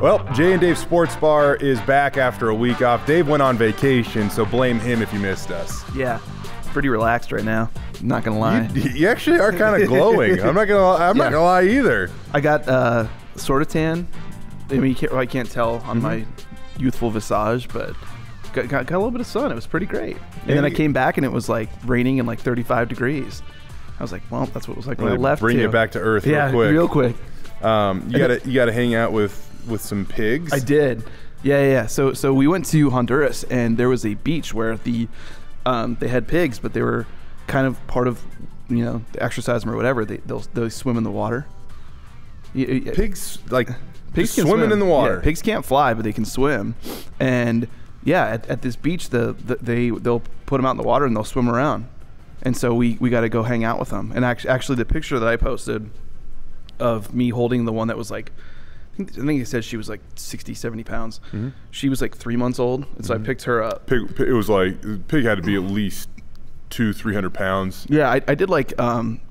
Well, Jay and Dave Sports Bar is back after a week off. Dave went on vacation, so blame him if you missed us. Yeah, pretty relaxed right now. I'm not gonna lie. You actually are kind of glowing. I'm not gonna lie either. I got sort of tan. I mean, I can't tell on my youthful visage, but got a little bit of sun. It was pretty great. And then I came back and it was like raining and like 35 degrees. I was like, well, that's what it was like when I left. Bring you back to earth real quick. You gotta hang out with some pigs. I did. Yeah. So we went to Honduras and there was a beach where they had pigs, but they were kind of part of the exercise or whatever. They'll swim in the water. Pigs pigs can swimming in the water. Yeah, pigs can't fly, but they can swim. And at this beach, they'll put them out in the water and they'll swim around. And so we got to go hang out with them. And actually, the picture that I posted of me holding the one that was like, I think it said she was like 60, 70 pounds. Mm-hmm. She was like 3 months old, and so I picked her up. Pig had to be at least 200-300 pounds. Yeah, I did like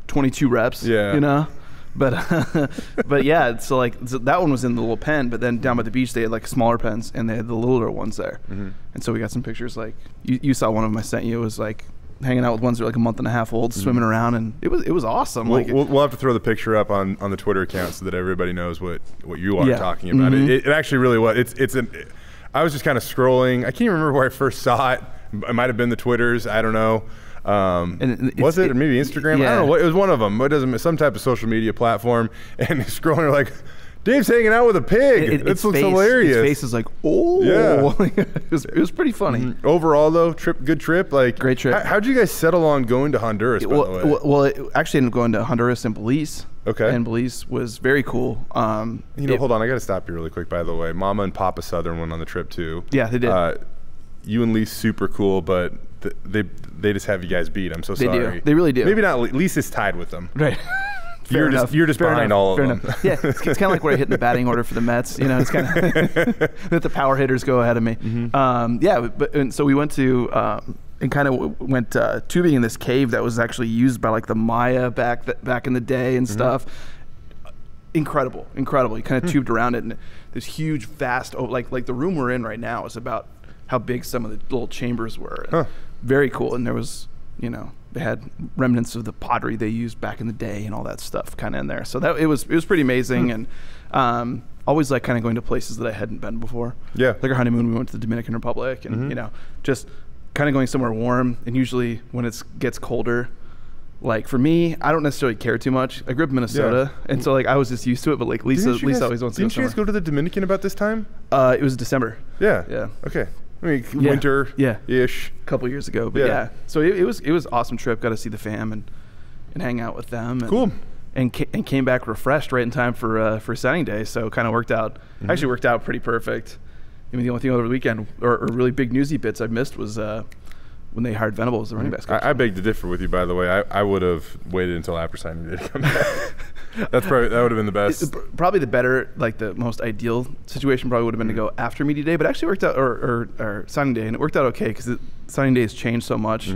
22 reps. Yeah, but yeah, so that one was in the little pen, but then down by the beach they had like smaller pens, and they had the littler ones there. Mm-hmm. And so we got some pictures. Like you saw one of them I sent you. It was like hanging out with ones that were like a month and a half old, swimming around, and it was awesome. We'll have to throw the picture up on the Twitter account so that everybody knows what you are talking about. Mm-hmm. It actually really was. I was just kind of scrolling. I can't even remember where I first saw it. It might have been the Twitters. I don't know. Was it or maybe Instagram? Yeah. I don't know. It was one of them. It doesn't. Some type of social media platform. And scrolling like, Dave's hanging out with a pig. This looks hilarious. His face is like, oh. Yeah. it was pretty funny. Mm-hmm. Overall, though, good trip. Great trip. How'd you guys settle on going to Honduras, by the way? Well, it actually ended up going to Honduras and Belize. Okay. And Belize was very cool. Hold on. I got to stop you really quick, by the way. Mama and Papa Southern went on the trip, too. Yeah, they did. You and Lise, super cool, but they just have you guys beat. I'm so sorry. They do. They really do. Maybe not. Lise is tied with them. Right. You're just behind all of them. Yeah, it's kind of like where I hit in the batting order for the Mets. It's kind of that the power hitters go ahead of me. Mm-hmm. And so we went to and kind of went tubing in this cave that was actually used by like the Maya back in the day and stuff. Incredible. You kind of tubed around it, and this huge, vast, like the room we're in right now is about how big some of the little chambers were. Huh. Very cool. And there was, they had remnants of the pottery they used back in the day and all that stuff kind of in there. So it was pretty amazing. And always like kind of going to places that I hadn't been before. Yeah. Like our honeymoon, we went to the Dominican Republic, and just kind of going somewhere warm. And usually when it gets colder, like for me, I don't necessarily care too much. I grew up in Minnesota, and so like I was just used to it. But like Lisa always wants to go somewhere. Didn't you guys go to the Dominican about this time? It was December. Yeah. Okay. I mean, winter-ish. A couple years ago, but yeah. So it was an awesome trip. Got to see the fam and hang out with them. And, cool. And came back refreshed right in time for signing day. So kind of worked out. Actually worked out pretty perfect. I mean, the only thing over the weekend or really big newsy bits I missed was when they hired Venable as the running back coach. I beg to differ with you, by the way. I would have waited until after signing day to come back. That would have been the best. Probably the better, like the most ideal situation probably would have been to go after media day, but actually worked out, or signing day, and it worked out okay because signing day has changed so much,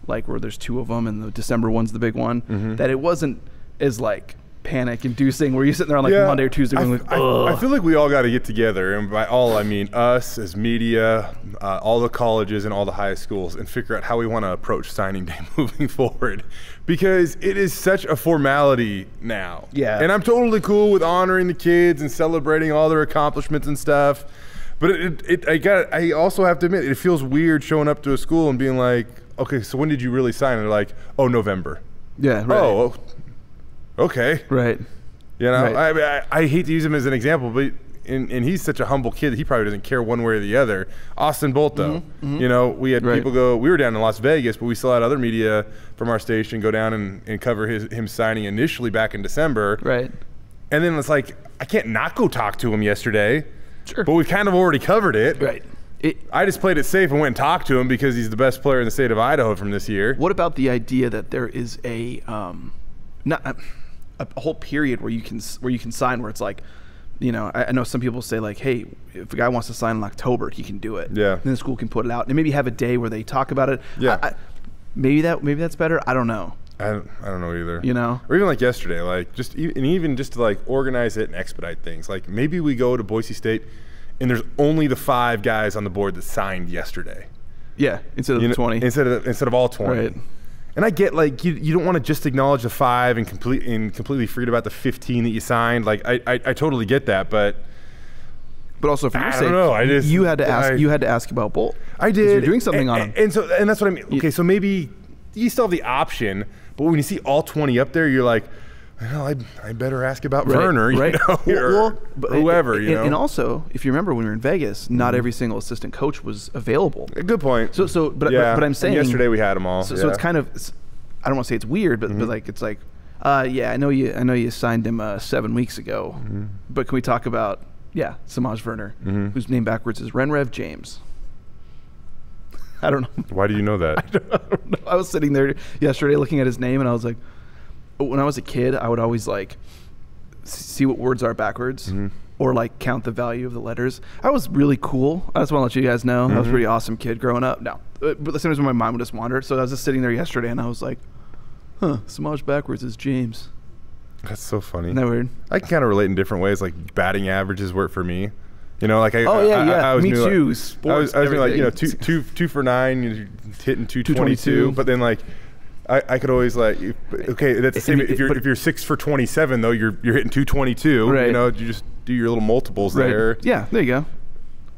like where there's two of them and the December one's the big one, that it wasn't as like panic inducing where you're sitting there on like Monday or Tuesday going like, ugh. I feel like we all got to get together, and by all I mean us as media, all the colleges and all the high schools, and figure out how we want to approach signing day moving forward, because it is such a formality now. Yeah. And I'm totally cool with honoring the kids and celebrating all their accomplishments and stuff, but I also have to admit it feels weird showing up to a school and being like, okay, so when did you really sign? And they're like, oh, November. Yeah. Right. Oh. Okay. Right. Right. I hate to use him as an example, but and he's such a humble kid that he probably doesn't care one way or the other. Austin Bolt, though, we had people go. We were down in Las Vegas, but we still had other media from our station go down and cover him signing initially back in December. Right. And then it's like I can't not go talk to him yesterday. Sure. But we've kind of already covered it. Right. I just played it safe and went and talked to him because he's the best player in the state of Idaho from this year. What about the idea that there is a whole period where you can sign where it's like, I know some people say like, hey, if a guy wants to sign in October, he can do it. Yeah. And then the school can put it out and maybe have a day where they talk about it. Yeah. Maybe that's better. I don't know. I don't know either. You know? Or even like yesterday, like even just to like organize it and expedite things. Like maybe we go to Boise State and there's only the 5 guys on the board that signed yesterday. Yeah, instead of the 20. Instead of all 20. Right. And I get like you don't want to just acknowledge the 5 and completely forget about the 15 that you signed. Like I totally get that, but also for your sake, don't know. You had to ask about Bolt. I did. You're doing something on him. And that's what I mean. Okay, so maybe you still have the option, but when you see all 20 up there, you're like, well, I better ask about Werner, you know, or whoever, you know. And also, if you remember when we were in Vegas, not every single assistant coach was available. Good point. But I'm saying yesterday we had them all. So it's kind of, I don't want to say it's weird, but like it's like, yeah, I know you signed him 7 weeks ago, but can we talk about Samaj Werner, whose name backwards is Renrev James. I don't know. Why do you know that? I don't know. I was sitting there yesterday looking at his name, and I was like, when I was a kid, I would always like see what words are backwards, or like count the value of the letters. I was really cool. I just want to let you guys know I was a pretty awesome kid growing up. No, but sometimes when my mind would just wander. So I was just sitting there yesterday, and I was like, Samaj backwards is James. That's so funny. Isn't that weird? I can kind of relate in different ways. Like batting averages work for me. You know, like I was me new, too. Like, Sports, I was like, you know, two for 9, you're hitting 222. But then like, I could always like, okay, that's the same. If you're 6 for 27 though, you're hitting 222. Right. You know, you just do your little multiples there. Yeah, there you go.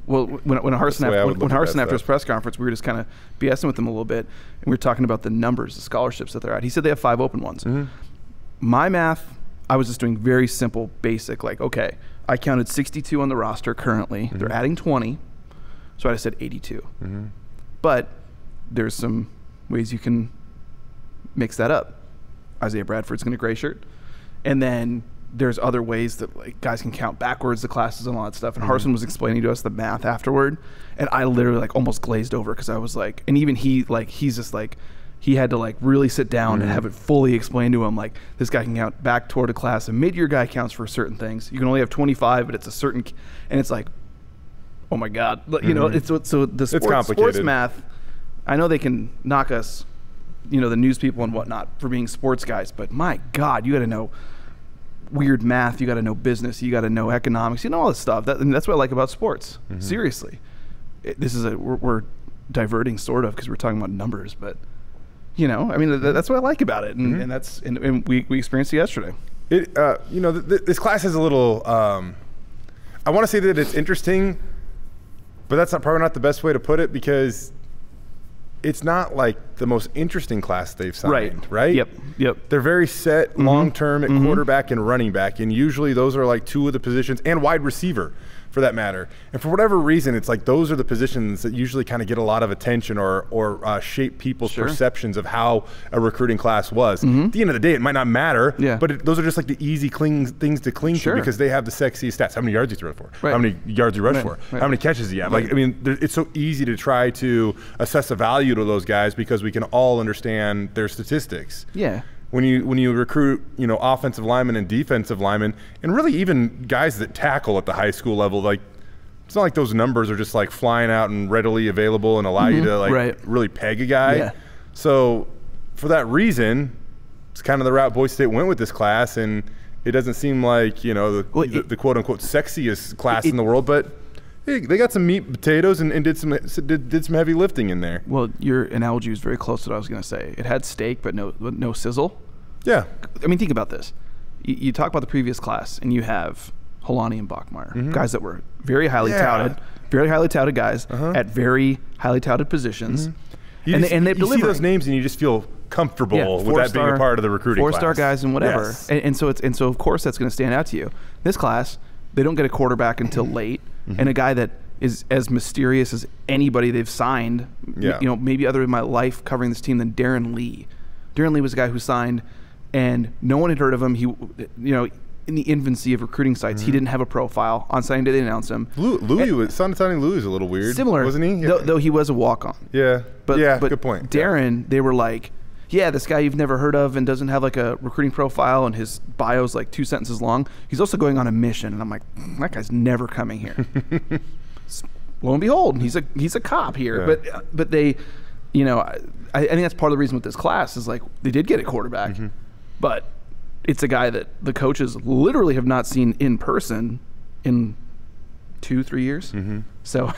Well, when Harsin after his press conference, we were just kind of BSing with him a little bit, and we were talking about the numbers, the scholarships that they're at. He said they have 5 open ones. My math, I was just doing very simple, basic, like, okay, I counted 62 on the roster currently. They're adding 20, so I said 82. But there's some ways you can mix that up. Isaiah Bradford's going to gray shirt, and then there's other ways that like guys can count backwards the classes and all that stuff. And Harsin was explaining to us the math afterward, and I literally like almost glazed over because I was like, and even he's just like, he had to like really sit down and have it fully explained to him. Like, this guy can count back toward a class. A mid-year guy counts for certain things. You can only have 25, but it's a certain, and it's like, oh my God, you know, it's so the sports math. I know they can knock us, you know, the news people and whatnot for being sports guys, but my God, you got to know weird math. You got to know business. You got to know economics. You know all this stuff. That's what I like about sports. Seriously, we're diverting sort of because we're talking about numbers, but. You know, I mean, that's what I like about it, and we experienced it yesterday. You know, this class is a little. I want to say that it's interesting, but that's probably not the best way to put it because it's not like the most interesting class they've signed, right? Yep. They're very set long term at quarterback and running back, and usually those are like 2 of the positions, and wide receiver for that matter. And for whatever reason, it's like those are the positions that usually kind of get a lot of attention or shape people's perceptions of how a recruiting class was. At the end of the day, it might not matter, but those are just like the easy things to cling to because they have the sexiest stats. How many yards you throw for? How many yards you rush for? How many catches you have? Like, I mean, it's so easy to try to assess the value to those guys because we can all understand their statistics. Yeah. When you recruit, you know, offensive linemen and defensive linemen, and really even guys that tackle at the high school level, like it's not like those numbers are just like flying out and readily available and allow you to like really peg a guy. Yeah. So for that reason, it's kind of the route Boise State went with this class, and it doesn't seem like, you know, the quote unquote sexiest class in the world, but hey, they got some meat and potatoes and did some heavy lifting in there. Well, your analogy was very close to what I was going to say. It had steak, but no sizzle. Yeah. I mean, think about this. You talk about the previous class, and you have Holani and Bachmeyer, guys that were very highly touted guys at very highly touted positions. And they deliver. You see those names, and you just feel comfortable with that being a part of the recruiting class. 4-star guys and whatever. Yes. And so of course that's going to stand out to you. This class, they don't get a quarterback until late. And a guy that is as mysterious as anybody they've signed, you know, maybe other in my life covering this team than Darren Lee. Darren Lee was a guy who signed, and no one had heard of him. He, you know, in the infancy of recruiting sites, he didn't have a profile. On signing day, they announced him. Louis was a little weird. Similar, wasn't he? Though he was a walk-on. Yeah. But good point. Darren, they were like, yeah, this guy you've never heard of and doesn't have like a recruiting profile, and his bio's like 2 sentences long. He's also going on a mission, and I'm like, that guy's never coming here. Lo and behold, he's a cop here. Yeah. But you know, I think that's part of the reason with this class is like they did get a quarterback, but it's a guy that the coaches literally have not seen in person in 2-3 years. So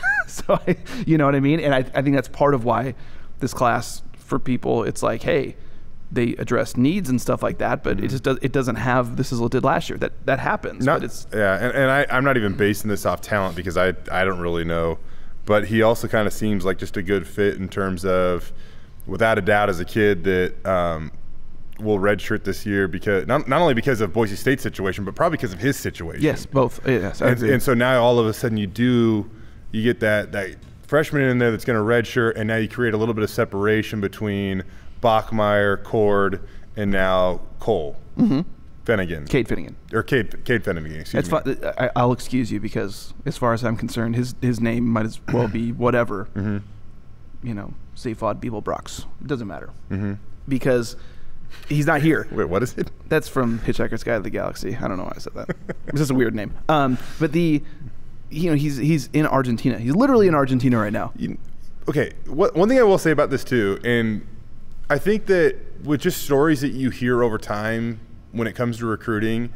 you know what I mean? And I think that's part of why this class for people, it's like, hey, they address needs and stuff like that, but it doesn't have, this is what it did last year. That happens. But it's, and I'm not even basing this off talent because I don't really know, but he also kind of seems like just a good fit in terms of, without a doubt, as a kid that will redshirt this year because not only because of Boise State's situation, but probably because of his situation. Yes, both. Yes, and so now all of a sudden you get that freshman in there that's going to redshirt, and now you create a little bit of separation between Bachmeyer, Cord, and now Cole. Finnegan. Cade Finnegan. Or Cade Finnegan, excuse me. I'll excuse you because as far as I'm concerned, his name might as well be whatever. You know, Zaphod Beeble-Brox. It doesn't matter. Because he's not here. Wait, what is it? That's from Hitchhiker's Guide to the Galaxy. I don't know why I said that. It's just a weird name. But he's in Argentina. He's literally in Argentina right now. Okay, one thing I will say about this too, and I think that with just stories that you hear over time when it comes to recruiting,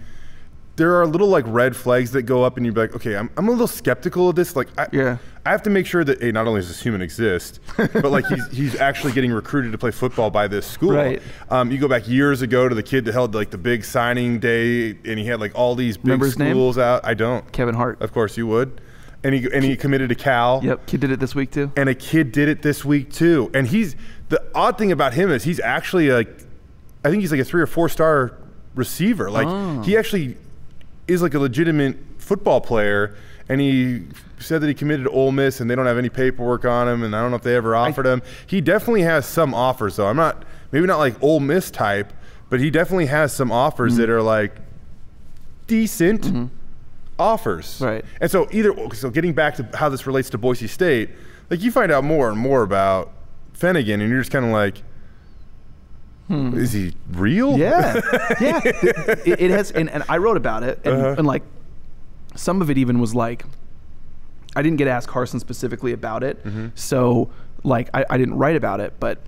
there are little like red flags that go up and you're like, okay, I'm a little skeptical of this. Like, I have to make sure that not only does this human exist, but like he's actually getting recruited to play football by this school. Right. You go back years ago to the kid that held like the big signing day, and he had like all these big schools out. I don't. Kevin Hart. Of course you would. And he committed to Cal. Yep, kid did it this week too. And a kid did it this week too. And the odd thing about him is he's actually I think he's like a 3 or 4 star receiver. Like he actually is like a legitimate football player, and he said that he committed to Ole Miss and they don't have any paperwork on him, and I don't know if they ever offered him. He definitely has some offers though. Maybe not like Ole Miss type, but he definitely has some offers that are like decent offers. Right. And so getting back to how this relates to Boise State, like you find out more and more about Finnegan and you're just kind of like, is he real? Yeah. Yeah. It has, and I wrote about it, and like some of it even was like, I didn't get asked Carson specifically about it, so like I didn't write about it, but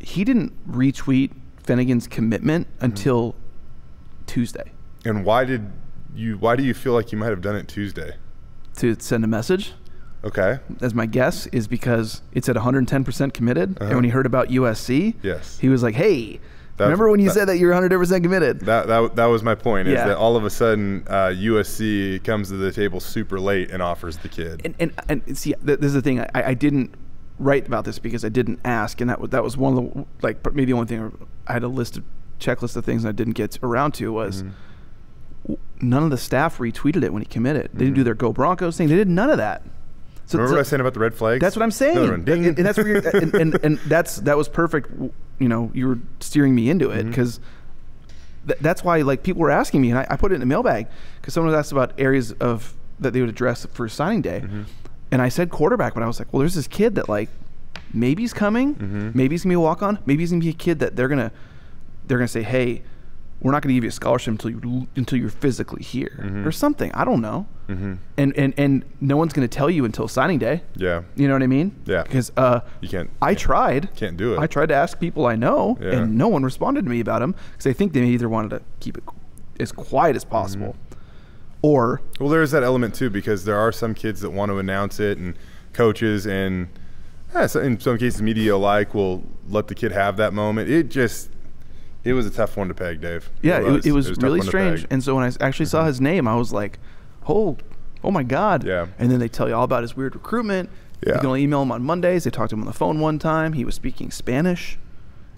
he didn't retweet Finnegan's commitment until Tuesday. And why do you feel like you might have done it Tuesday? To send a message. Okay. As my guess is because it's at 110% committed, and when he heard about USC, he was like, "Hey, remember when you said that you're 100% committed?" That was my point. Is that all of a sudden USC comes to the table super late and offers the kid. And see, this is the thing. I didn't write about this because I didn't ask, and that was one of the maybe the only thing I had a checklist of things I didn't get around to was. None of the staff retweeted it when he committed. They didn't do their Go Broncos thing. They did none of that. So, remember what I was saying about the red flags? That's what I'm saying. And that's where you're, and that was perfect. You know, you were steering me into it because that's why like people were asking me, and I put it in a mailbag because someone was asked about areas of that they would address for signing day, and I said quarterback, but I was like, well, there's this kid that like maybe he's coming, maybe he's gonna be a walk on, maybe he's gonna be a kid that they're gonna say, hey, we're not going to give you a scholarship until you're physically here or something. I don't know. And no one's going to tell you until signing day. Yeah. You know what I mean? Yeah. Because you can't. Can't do it. I tried to ask people I know, and no one responded to me about them because I think they either wanted to keep it as quiet as possible, or there's that element too because there are some kids that want to announce it, and coaches and in some cases media alike will let the kid have that moment. It was a tough one to peg, Dave. Yeah, it was really strange. And so when I actually saw his name, I was like, oh my God. Yeah. And then they tell you all about his weird recruitment. Yeah. You can only email him on Mondays. They talked to him on the phone one time. He was speaking Spanish.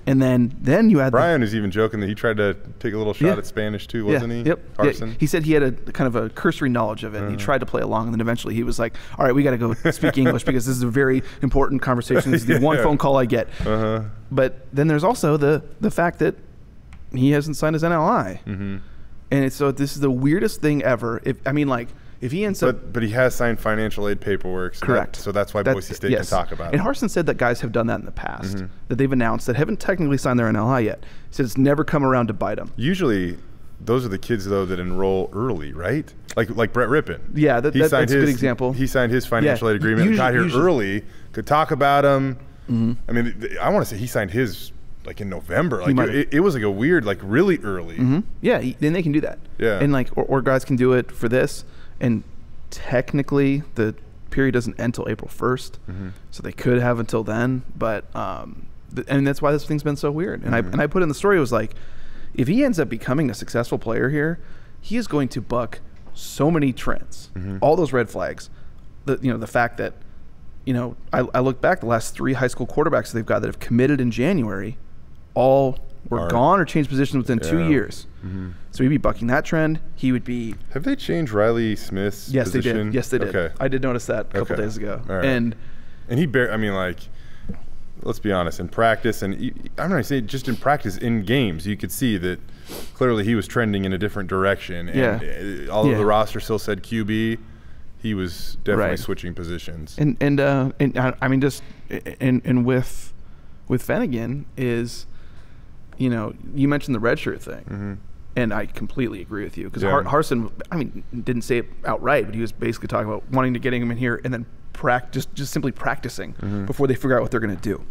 And then you had Brian is even joking that he tried to take a little shot at Spanish too, wasn't he? Yep. Carson? Yeah. He said he had a kind of a cursory knowledge of it. And he tried to play along, and then eventually he was like, all right, we got to go speak English because this is a very important conversation. This is the one phone call I get. But then there's also the fact that he hasn't signed his NLI, and so this is the weirdest thing ever. If he ends up, but he has signed financial aid paperwork. So correct. So that's why Boise State can talk about it. And Harsin said that guys have done that in the past, that they've announced that haven't technically signed their NLI yet. He said it's never come around to bite them. Usually, those are the kids though that enroll early, right? Like Brett Rippon. Yeah, that's a good example. He signed his financial aid agreement, got here early, could talk about them. I mean, I want to say he signed his like in November. Like it was like a weird, like really early. Yeah, then they can do that. Yeah. And like, or guys can do it for this. And technically, the period doesn't end until April 1st. So they could have until then. But, and that's why this thing's been so weird. And I put in the story, it was like, if he ends up becoming a successful player here, he is going to buck so many trends, all those red flags. The fact that, I look back, the last 3 high school quarterbacks they've got that have committed in January, all were gone or changed positions within 2 years. So he'd be bucking that trend. He would be. Have they changed Riley Smith's Yes, position? they did. Yes, they did. Okay. I did notice that a couple days ago. Right. And he I mean, like, let's be honest, in practice, and I'm not going to say just in practice, in games, you could see that clearly he was trending in a different direction. And although the roster still said QB, he was definitely switching positions. And I mean, just and with Finnegan is, you mentioned the redshirt thing, and I completely agree with you because Harsin, I mean, didn't say it outright, but he was basically talking about wanting to getting him in here and then just simply practicing before they figure out what they're going to do.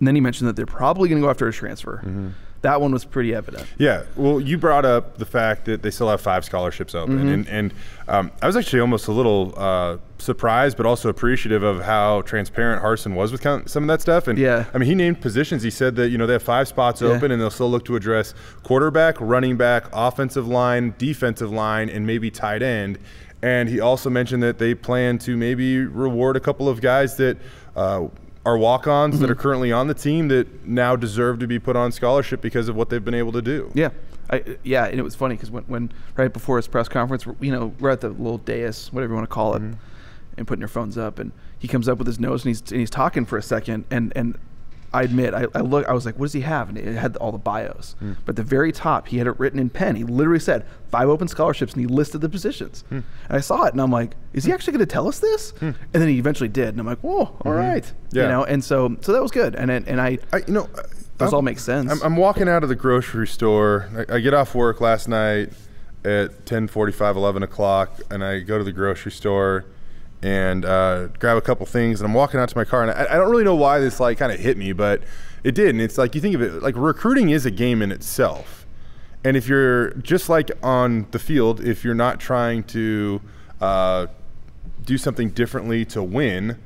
And then he mentioned that they're probably going to go after a transfer. That one was pretty evident. Yeah. Well, you brought up the fact that they still have 5 scholarships open. And I was actually almost a little surprised, but also appreciative of how transparent Harsin was with some of that stuff. And I mean, he named positions. He said that, they have 5 spots open and they'll still look to address quarterback, running back, offensive line, defensive line, and maybe tight end. And he also mentioned that they plan to maybe reward a couple of guys that are walk-ons that are currently on the team that now deserve to be put on scholarship because of what they've been able to do. Yeah. And it was funny because when right before his press conference, we're at the little dais, whatever you want to call it, and putting your phones up, and he comes up with his nose and he's talking for a second, and I admit, I was like, what does he have? And it had all the bios. But at the very top, he had it written in pen. He literally said 5 open scholarships, and he listed the positions. And I saw it, and I'm like, is he actually going to tell us this? And then he eventually did, and I'm like, whoa, all right. And so that was good. And those all make sense. I'm walking out of the grocery store. I get off work last night at 10:45, 11 o'clock, and I go to the grocery store and grab a couple things, and I'm walking out to my car, and I don't really know why this like kind of hit me, but it did. And it's like, you think of it like recruiting is a game in itself, and if you're just like on the field, if you're not trying to do something differently to win,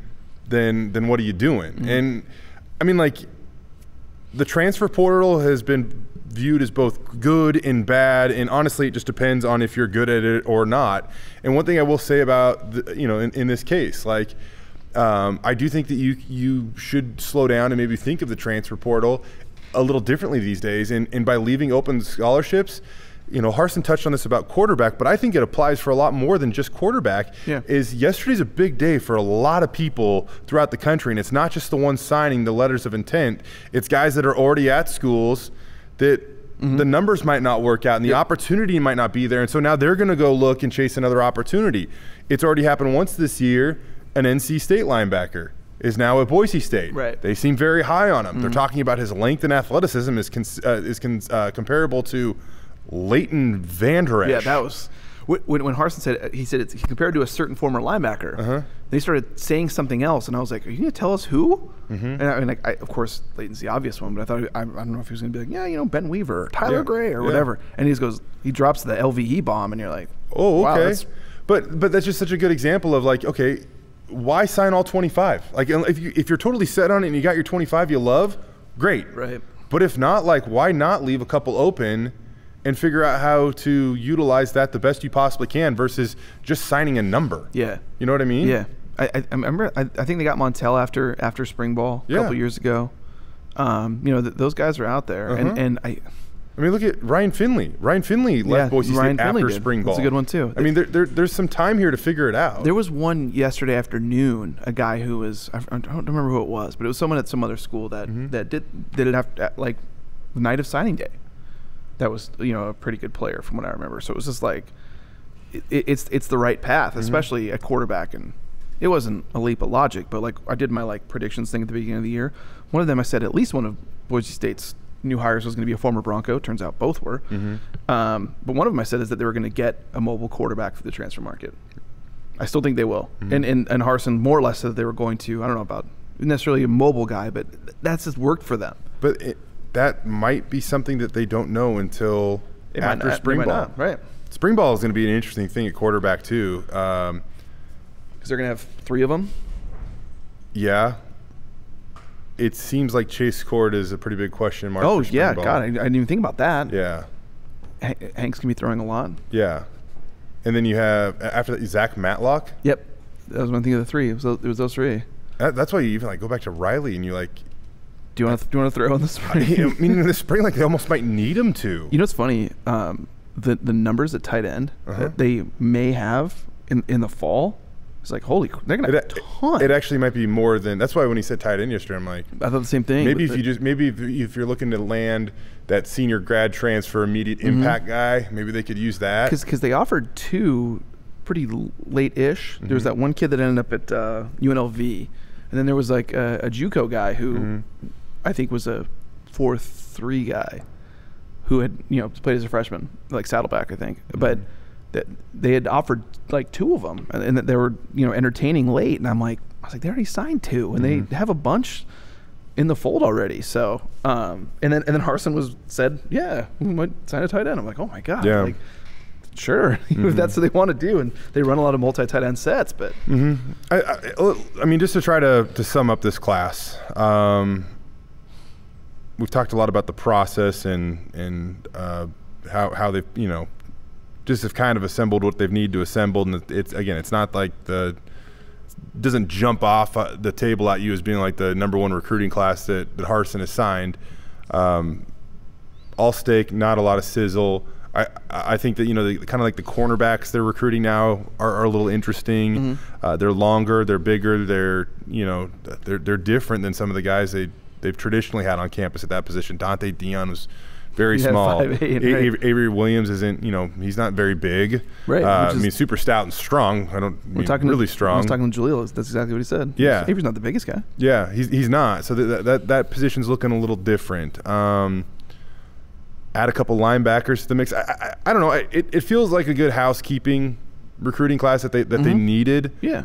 then what are you doing? And I mean, like, the transfer portal has been viewed as both good and bad, and honestly, it just depends on if you're good at it or not. And one thing I will say about in this case, like, I do think that you should slow down and maybe think of the transfer portal a little differently these days. And by leaving open scholarships, Harsin touched on this about quarterback, but I think it applies for a lot more than just quarterback. Yesterday's a big day for a lot of people throughout the country, and it's not just the ones signing the letters of intent. It's guys that are already at schools that the numbers might not work out and the opportunity might not be there. And so now they're going to go look and chase another opportunity. It's already happened once this year. An NC State linebacker is now at Boise State. Right. They seem very high on him. They're talking about his length and athleticism is comparable to Leighton Vander Esch. Yeah, that was when Harsin said he compared to a certain former linebacker. They started saying something else, and I was like, "Are you going to tell us who?" And of course, Leighton's the obvious one, but I thought I don't know if he was going to be like, Ben Weaver, or Tyler Gray, or whatever. And he drops the LVE bomb, and you're like, "Oh, okay." Wow, but that's just such a good example of like, okay, why sign all 25? Like, if you're totally set on it and you got your 25 you love, great. Right. But if not, like, why not leave a couple open and figure out how to utilize that the best you possibly can versus just signing a number? Yeah. You know what I mean? Yeah. I remember, I think they got Montel after spring ball a couple years ago. Those guys are out there. And I mean, look at Ryan Finley. Ryan Finley left Boise State after spring ball. That's a good one, too. I mean, there's some time here to figure it out. There was one yesterday afternoon, a guy who was, I don't remember who it was, but it was someone at some other school that did it after, like, the night of signing day. That was, a pretty good player from what I remember. So it was just like, it's the right path, especially at quarterback. And it wasn't a leap of logic, but like I did my like predictions thing at the beginning of the year. One of them, I said at least one of Boise State's new hires was going to be a former Bronco. Turns out both were. But one of them I said is that they were going to get a mobile quarterback for the transfer market. I still think they will. And Harsin more or less said they were going to, I don't know about necessarily a mobile guy, but that's just worked for them. But that might be something that they don't know until after spring ball. Right. Spring ball is going to be an interesting thing at quarterback too. Because they're going to have 3 of them. Yeah. It seems like Chase Cord is a pretty big question mark. Oh, for yeah. spring ball. God, I didn't even think about that. Yeah. Hank's going to be throwing a lot. Yeah. And then you have, after that, Zach Matlock. Yep. That was one thing of the 3. It was those 3. That's why you even like go back to Riley and you like. Do you want to throw in the spring? I mean, in the spring, like they almost might need him to. You know what's funny? The numbers at tight end that they may have in the fall. It's like, holy, they're gonna have a ton. It actually might be more than. That's why when he said tight end yesterday, I'm like, I thought the same thing. Maybe if you're looking to land that senior grad transfer immediate impact guy, maybe they could use that. Because they offered 2 pretty late-ish. There was that one kid that ended up at UNLV, and then there was like a JUCO guy who I think was a 4.3 guy who had played as a freshman, like Saddleback, I think, but. That they had offered like 2 of them, and that they were entertaining late, and I was like, they already signed 2, and they have a bunch in the fold already. So, and then Harsin said, yeah, we might sign a tight end. I'm like, oh my god, like, sure, if that's what they want to do, and they run a lot of multi-tight end sets, but I mean, just to try to sum up this class, we've talked a lot about the process and how they've just have kind of assembled what they've need to assemble, and it's not like doesn't jump off the table at you as being like the #1 recruiting class that Harsin has signed. All steak, not a lot of sizzle. I think that kind of like the cornerbacks they're recruiting now are a little interesting. They're longer, they're bigger, they're different than some of the guys they've traditionally had on campus at that position. Dante Dion was very small. 5'8", right. Avery Williams isn't, he's not very big. Right. I mean, super stout and strong. Really strong. I was talking to Jaleel. That's exactly what he said. Yeah. Avery's not the biggest guy. Yeah, he's not. So that position's looking a little different. Add a couple linebackers to the mix. I don't know. It feels like a good housekeeping recruiting class that they needed. Yeah.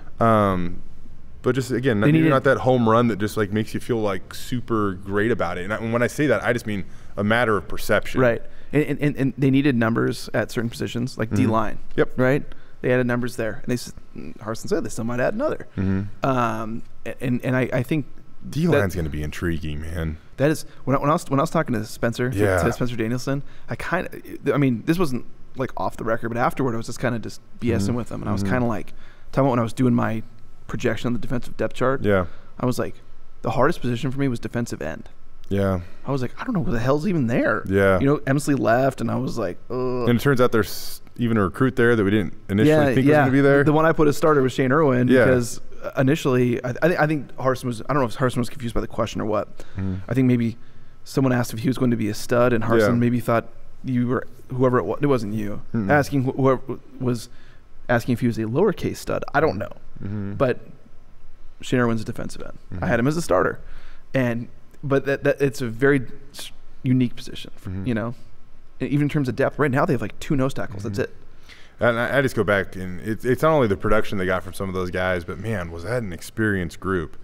But just again, not that home run that just like makes you feel like super great about it. And when I say that, I just mean a matter of perception. Right. And they needed numbers at certain positions, like D-line. Yep. Right? They added numbers there. And Harsin said they still might add another. And I think D-line's going to be intriguing, man. That is when I was talking to Spencer, to Spencer Danielson, I mean, this wasn't like off the record, but afterward I was just kind of just BSing with him, and I was kind of like talking about when I was doing my projection on the defensive depth chart. Yeah. I was like, the hardest position for me was defensive end. Yeah. I was like, I don't know who the hell's even there. Yeah. Emsley left, and I was like, ugh. And it turns out there's even a recruit there that we didn't initially think was going to be there. The one I put as starter was Shane Irwin because initially, I think Harsin was, I don't know if Harsin was confused by the question or what. I think maybe someone asked if he was going to be a stud, and Harsin maybe thought you were, whoever it wasn't you, asking whoever was asking if he was a lowercase stud. I don't know. But Shane Irwin's a defensive end. I had him as a starter. But that it's a very unique position, and even in terms of depth. Right now they have like 2 nose tackles. That's it. And I just go back, and it's not only the production they got from some of those guys, but man, was that an experienced group.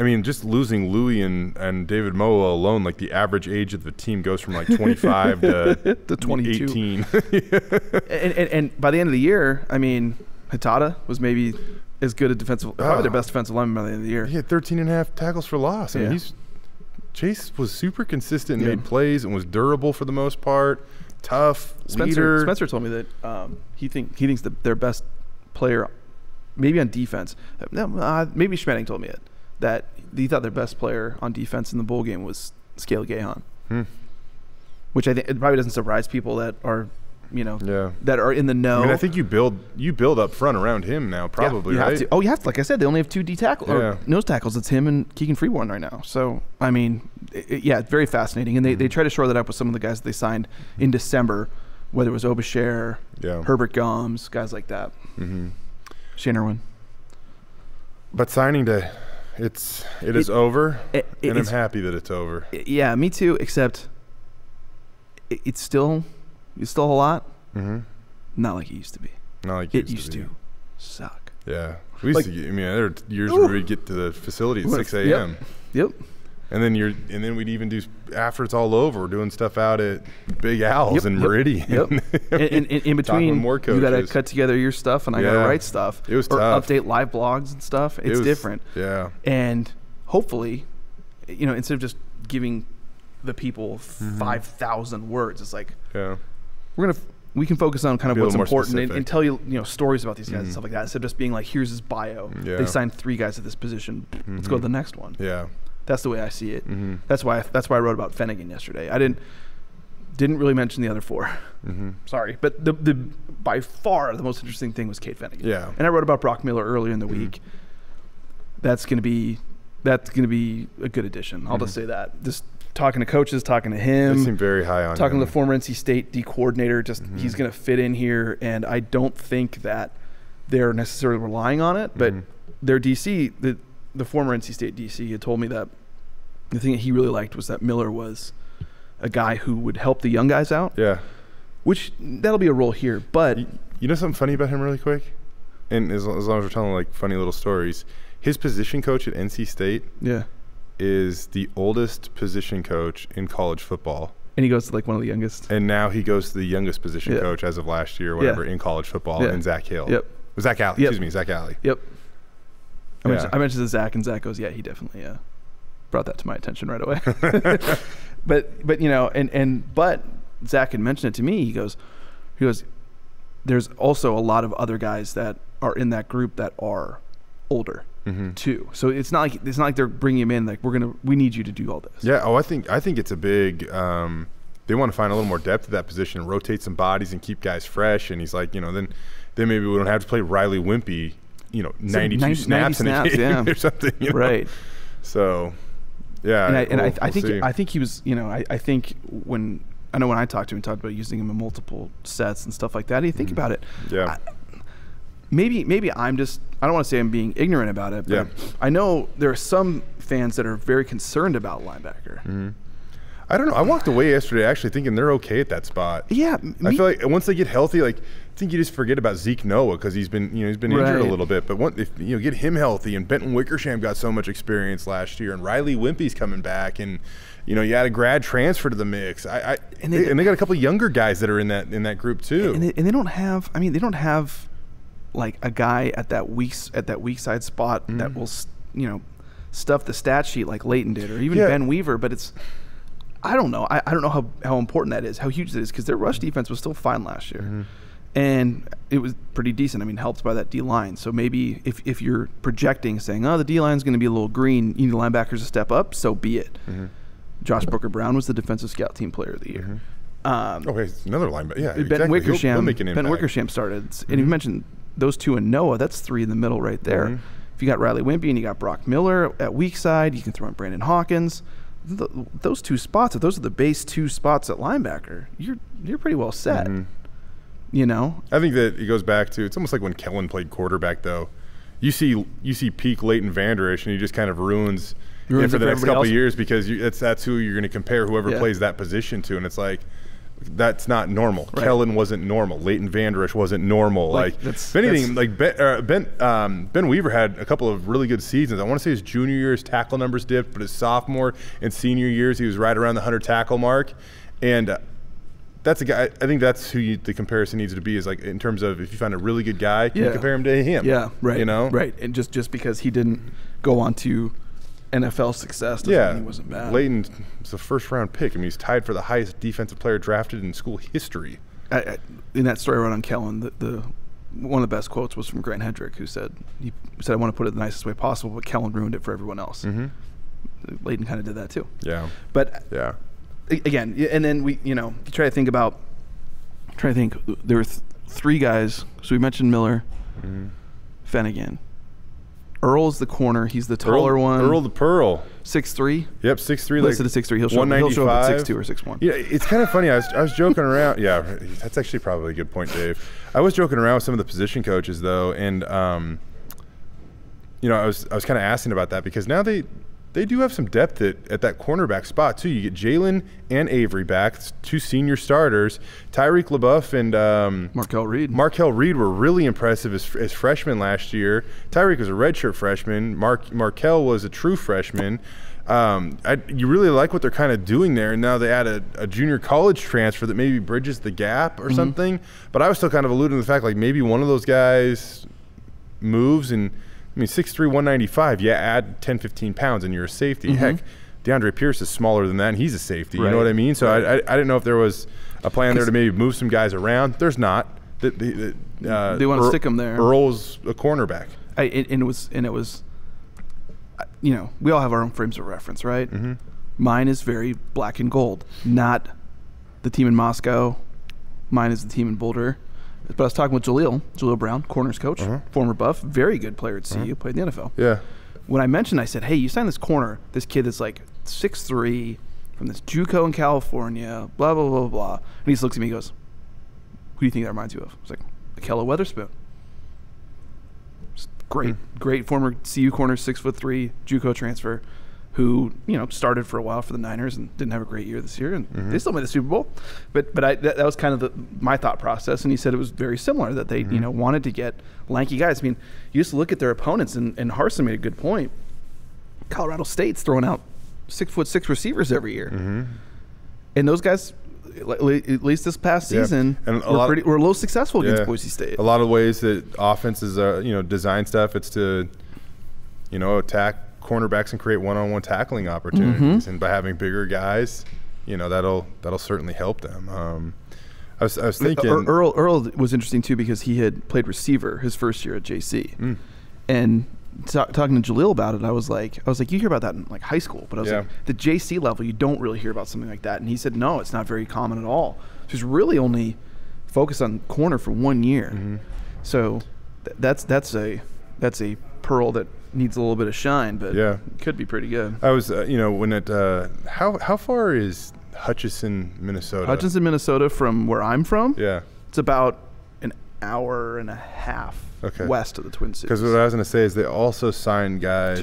I mean, just losing Louis and David Moa alone, like the average age of the team goes from like 25 to 22. 18. and by the end of the year, I mean, Hitada was maybe as good a defensive, probably their best defensive lineman by the end of the year. He had 13.5 tackles for loss. I mean, Chase was super consistent and made plays and was durable for the most part. Tough, leader. Spencer told me that he thinks that their best player, maybe on defense, maybe Schmedding told me it, that he thought their best player on defense in the bowl game was Scale Gahan. Which I think it probably doesn't surprise people that are, that are in the know. I mean, I think you build up front around him now, probably, you right? have to. Oh, you have to. Like I said, they only have 2 D tackles or nose tackles. It's him and Keegan Freeborn right now. So, I mean, it's very fascinating. And they try to shore that up with some of the guys that they signed in December, whether it was Obasher, Herbert Gomes, guys like that. Shane Irwin. But signing day, it is over, and I'm happy that it's over. Yeah, me too, except it's still a lot. Not like it used to be. Not like it used to suck. Yeah. We used to get, I mean, there were years where we'd get to the facility at 6 a.m. Yep. And then we'd even do, after it's all over, we're doing stuff out at Big Al's and Meridian. Yep. And in between, you got to cut together your stuff, and I got to write stuff. It was or tough. Update live blogs and stuff. It's different. Yeah. And hopefully, instead of just giving the people 5,000 words, it's like, we can focus on kind of what's important and tell you, stories about these guys and stuff like that, instead of just being like, here's his bio. Yeah. They signed 3 guys at this position. Let's go to the next one. Yeah. That's the way I see it. That's why I wrote about Finnegan yesterday. I didn't really mention the other 4. Sorry, but the by far the most interesting thing was Cade Finnegan. Yeah. And I wrote about Brock Miller earlier in the week. That's gonna be a good addition. I'll just say that. Just talking to coaches, talking to him. They seem very high on him. Talking to the former NC State D coordinator. Just he's gonna fit in here, and I don't think that they're necessarily relying on it, but their DC the former NC State DC had told me that the thing that he really liked was that Miller was a guy who would help the young guys out. Yeah. Which, that'll be a role here. But you know something funny about him really quick? And as long as we're telling like funny little stories, his position coach at NC State is the oldest position coach in college football. And he goes to like one of the youngest. And now he goes to the youngest position coach as of last year or whatever in college football in Zach Hill. Zach Alley. Excuse me, Zach Alley. I mentioned to Zach, and Zach goes, "Yeah, he definitely brought that to my attention right away." but but Zach had mentioned it to me. He goes, "There's also a lot of other guys that are in that group that are older too. So it's not like they're bringing him in like we need you to do all this." Yeah. Oh, I think it's a big. They want to find a little more depth at that position, rotate some bodies, and keep guys fresh. And he's like, then maybe we don't have to play Riley Wimpy. 92 snaps in a game or something. Right. So, yeah. And I think he was. I think when I talked to him, he talked about using him in multiple sets and stuff like that. You think about it. Yeah. Maybe I'm just. I don't want to say I'm being ignorant about it, but I know there are some fans that are very concerned about linebacker. I don't know. I walked away yesterday actually thinking they're okay at that spot. Yeah. I feel like once they get healthy, like I think you just forget about Zeke Noah because he's been injured a little bit. But if get him healthy, and Benton Wickersham got so much experience last year, and Riley Wimpy's coming back, and you had a grad transfer to the mix. And they got a couple of younger guys that are in that group too. And they don't have. I mean, they don't have like a guy at that weak side spot that will stuff the stat sheet like Leighton did, or even Ben Weaver. But it's. I don't know. I don't know how important that is, how huge that is, because their rush defense was still fine last year. And it was pretty decent. I mean, helped by that D-line. So maybe if you're projecting, saying, the D-line's going to be a little green, you need the linebackers to step up, so be it. Josh Booker-Brown was the defensive scout team player of the year. Okay, another linebacker. Yeah, Ben exactly. Wickersham, he'll make an impact. Ben Wickersham started. And you mentioned those 2 and Noah. That's 3 in the middle right there. If you got Riley Wimpy and you got Brock Miller at weak side, you can throw in Brandon Hawkins. Those 2 spots, if those are the base 2 spots at linebacker, you're pretty well set. I think that it goes back to, it's almost like when Kellen played quarterback though. You see peak Leighton Vander Esch, and he just kind of ruins it for the next couple of years because that's who you're going to compare whoever plays that position to, and it's like that's not normal. Right. Kellen wasn't normal. Leighton Vander Esch wasn't normal. If anything, Ben Weaver had a couple of really good seasons. I want to say his junior year, his tackle numbers dipped, but his sophomore and senior years, he was right around the 100 tackle mark. And that's a guy. I think that's who the comparison needs to be. Is like in terms of if you find a really good guy, you compare him to him. Yeah, right. Right. And just because he didn't go on to NFL success doesn't mean he wasn't bad. Leighton was a first-round pick. I mean, he's tied for the highest defensive player drafted in school history. In that story I wrote on Kellen, the one of the best quotes was from Grant Hendrick, who said, I want to put it the nicest way possible, but Kellen ruined it for everyone else. Leighton kind of did that too. Yeah. But again, and then we, try to think, there were 3 guys. So we mentioned Miller, Finnegan. Earl's the corner. He's the taller one. Earl the Pearl. 6'3". Yep, 6'3". Listed at 6'3". He'll show up at 6'2" or 6'1". Yeah, it's kind of funny. I was joking around. Yeah, that's actually probably a good point, Dave. I was joking around with some of the position coaches though, and I was kind of asking about that because now they they do have some depth at that cornerback spot too. You get Jalen and Avery back, two senior starters. Tyreek LaBeouf and Markel Reed were really impressive as freshmen last year. Tyreek was a redshirt freshman. Markel was a true freshman. You really like what they're kind of doing there, and now they add a junior college transfer that maybe bridges the gap or something. But I was still kind of alluding to the fact like maybe one of those guys moves, and I mean 6'3", 195, yeah, add 10, 15 pounds and you're a safety. Heck, DeAndre Pierce is smaller than that and he's a safety. You know what I mean? So I didn't know if there was a plan there to maybe move some guys around. There's not. They want to stick them there. Earl's a cornerback. And it was you know, we all have our own frames of reference, right? Mine is very black and gold, not the team in Moscow. Mine is the team in Boulder. But I was talking with Jaleel Brown, corners coach, former Buff, very good player at CU, played in the NFL. Yeah. When I mentioned, I said, hey, you signed this corner, this kid that's like 6'3", from this JUCO in California, blah, blah, blah, blah. And he just looks at me and goes, who do you think that reminds you of? I was like, Akella Weatherspoon. Great former CU corner, 6'3", JUCO transfer, who, you know, started for a while for the Niners and didn't have a great year this year, and they still made the Super Bowl. But that was kind of my thought process, and he said it was very similar, that they you know, wanted to get lanky guys. I mean, you just look at their opponents, and Harsin made a good point. Colorado State's throwing out 6'6" receivers every year, and those guys, at least this past season, and were a little successful against Boise State. A lot of ways that offenses are, you know, design stuff. It's to, you know, attack cornerbacks and create one-on-one tackling opportunities, and by having bigger guys, you know, that'll certainly help them. I was thinking Earl was interesting too, because he had played receiver his first year at JC, and talking to Jaleel about it, I was like, you hear about that in like high school, but I was like, the JC level, you don't really hear about something like that. And he said, no, it's not very common at all. So he's really only focused on corner for 1 year. So that's a pearl that needs a little bit of shine, but it could be pretty good. I was, you know, when it, how far is Hutchinson, Minnesota? Hutchinson, Minnesota, from where I'm from? Yeah. It's about an hour and a half west of the Twin Cities. Because what I was going to say is they also signed guys,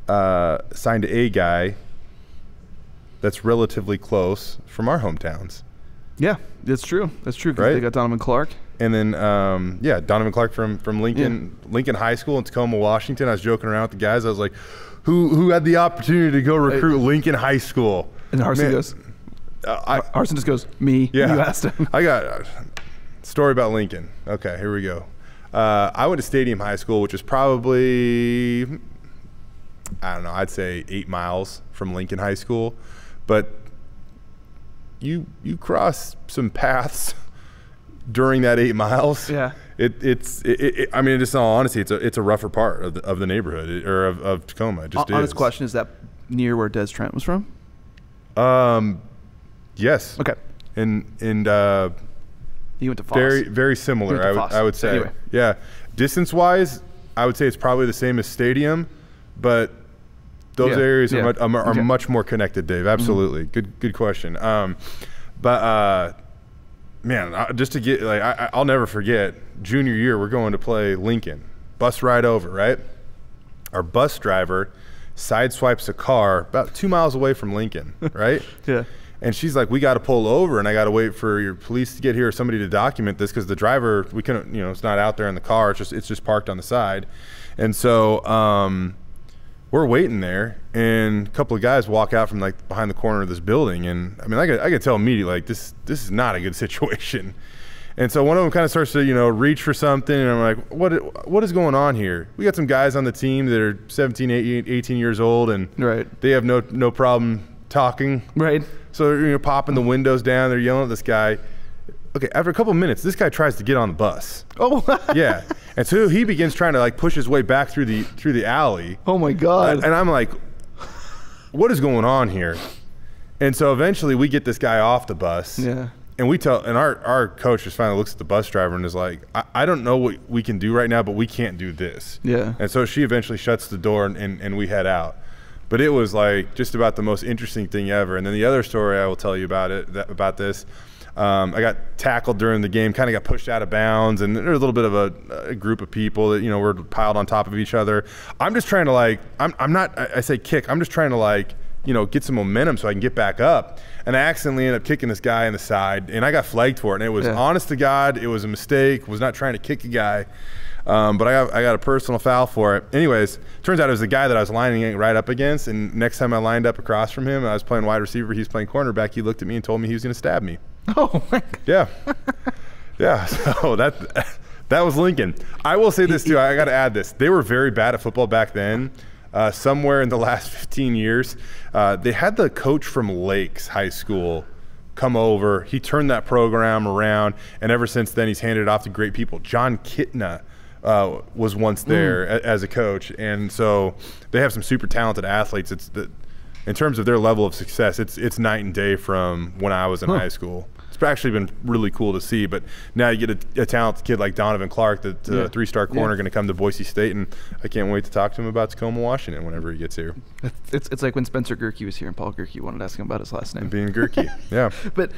signed a guy that's relatively close from our hometowns. Yeah, that's true. That's true, because they got Donovan Clark. And then, Donovan Clark from Lincoln High School in Tacoma, Washington. I was joking around with the guys. I was like, who had the opportunity to go recruit Lincoln High School? And Harsin goes, Harsin just goes, me. Yeah. You asked him. I got a story about Lincoln. Okay, here we go. I went to Stadium High School, which is probably, I don't know, I'd say 8 miles from Lincoln High School. But you cross some paths during that 8 miles. Yeah. I mean, just in all honesty, it's a rougher part of the neighborhood, or of Tacoma. It just honest question, is that near where Des Trent was from? Yes. Okay. And he went to Foss. Very similar, I would say. Anyway. Yeah. Distance-wise, I would say it's probably the same as Stadium, but those areas are much more connected, Dave. Absolutely. Good question. Man, just to get, like, I'll never forget, junior year, we're going to play Lincoln. Bus ride over, right? Our bus driver sideswipes a car about 2 miles away from Lincoln, right? Yeah. And she's like, we got to pull over, and I got to wait for your police to get here or somebody to document this, because the driver, we couldn't, you know, it's not out there in the car. It's just parked on the side. And so we're waiting there, and a couple of guys walk out from like behind the corner of this building. And I mean, I could tell immediately, like, this is not a good situation. And so one of them kind of starts to, you know, reach for something, and I'm like, what is going on here? We got some guys on the team that are 17, 18 years old, and they have no problem talking. Right. So they're, you know, popping the windows down. They're yelling at this guy. Okay, after a couple of minutes, this guy tries to get on the bus. Oh. Yeah. And so he begins trying to, like, push his way back through the alley. Oh my God. And I'm like, what is going on here? And so eventually we get this guy off the bus. Yeah. And our coach just finally looks at the bus driver and is like, I don't know what we can do right now, but we can't do this. Yeah. And so she eventually shuts the door, and we head out. But it was like just about the most interesting thing ever. And then the other story I will tell you about this, I got tackled during the game, kind of got pushed out of bounds, and there was a little bit of a group of people that, were piled on top of each other. I'm just trying to I say kick, I'm just trying to get some momentum so I can get back up. And I accidentally ended up kicking this guy in the side, and I got flagged for it. And it was honest to God, it was a mistake, was not trying to kick a guy. But I got a personal foul for it. Anyways, turns out it was the guy that I was lining right up against, and next time I lined up across from him, I was playing wide receiver, he was playing cornerback, he looked at me and told me he was going to stab me. Oh, my God. Yeah. Yeah, so that was Lincoln. I will say this, too. I got to add this. They were very bad at football back then. Somewhere in the last 15 years, they had the coach from Lakes High School come over. He turned that program around, and ever since then, he's handed it off to great people. John Kitna was once there as a coach, and so they have some super talented athletes. In terms of their level of success, it's night and day from when I was in high school. It's actually been really cool to see, but now you get a talented kid like Donovan Clark, the 3-star corner, going to come to Boise State, and I can't wait to talk to him about Tacoma, Washington whenever he gets here. It's like when Spencer Gerke was here and Paul Gerke wanted to ask him about his last name. And being Gerke, yeah. But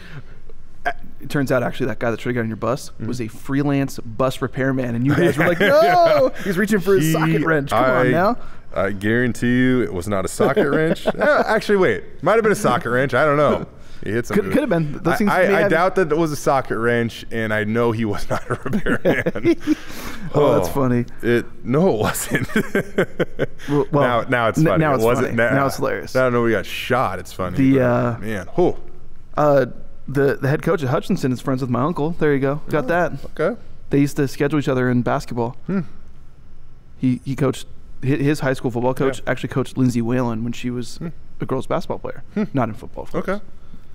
it turns out actually that guy that tried to get on your bus was a freelance bus repairman, and you guys were like, no! He's reaching for his socket wrench. Come on now. I guarantee you it was not a socket wrench. Actually, wait. Might have been a socket wrench. I don't know. He hit could have been. I doubt that it was a socket wrench, and I know he was not a repairman. That's funny. No, it wasn't. Well, now it's funny. Now it's funny. Now it's hilarious. I don't know. We got shot. It's funny. Man. The head coach at Hutchinson is friends with my uncle. There you go. Got that. Okay. They used to schedule each other in basketball. He coached. His high school football coach actually coached Lindsay Whalen when she was a girls basketball player, not in football. Of course. Okay.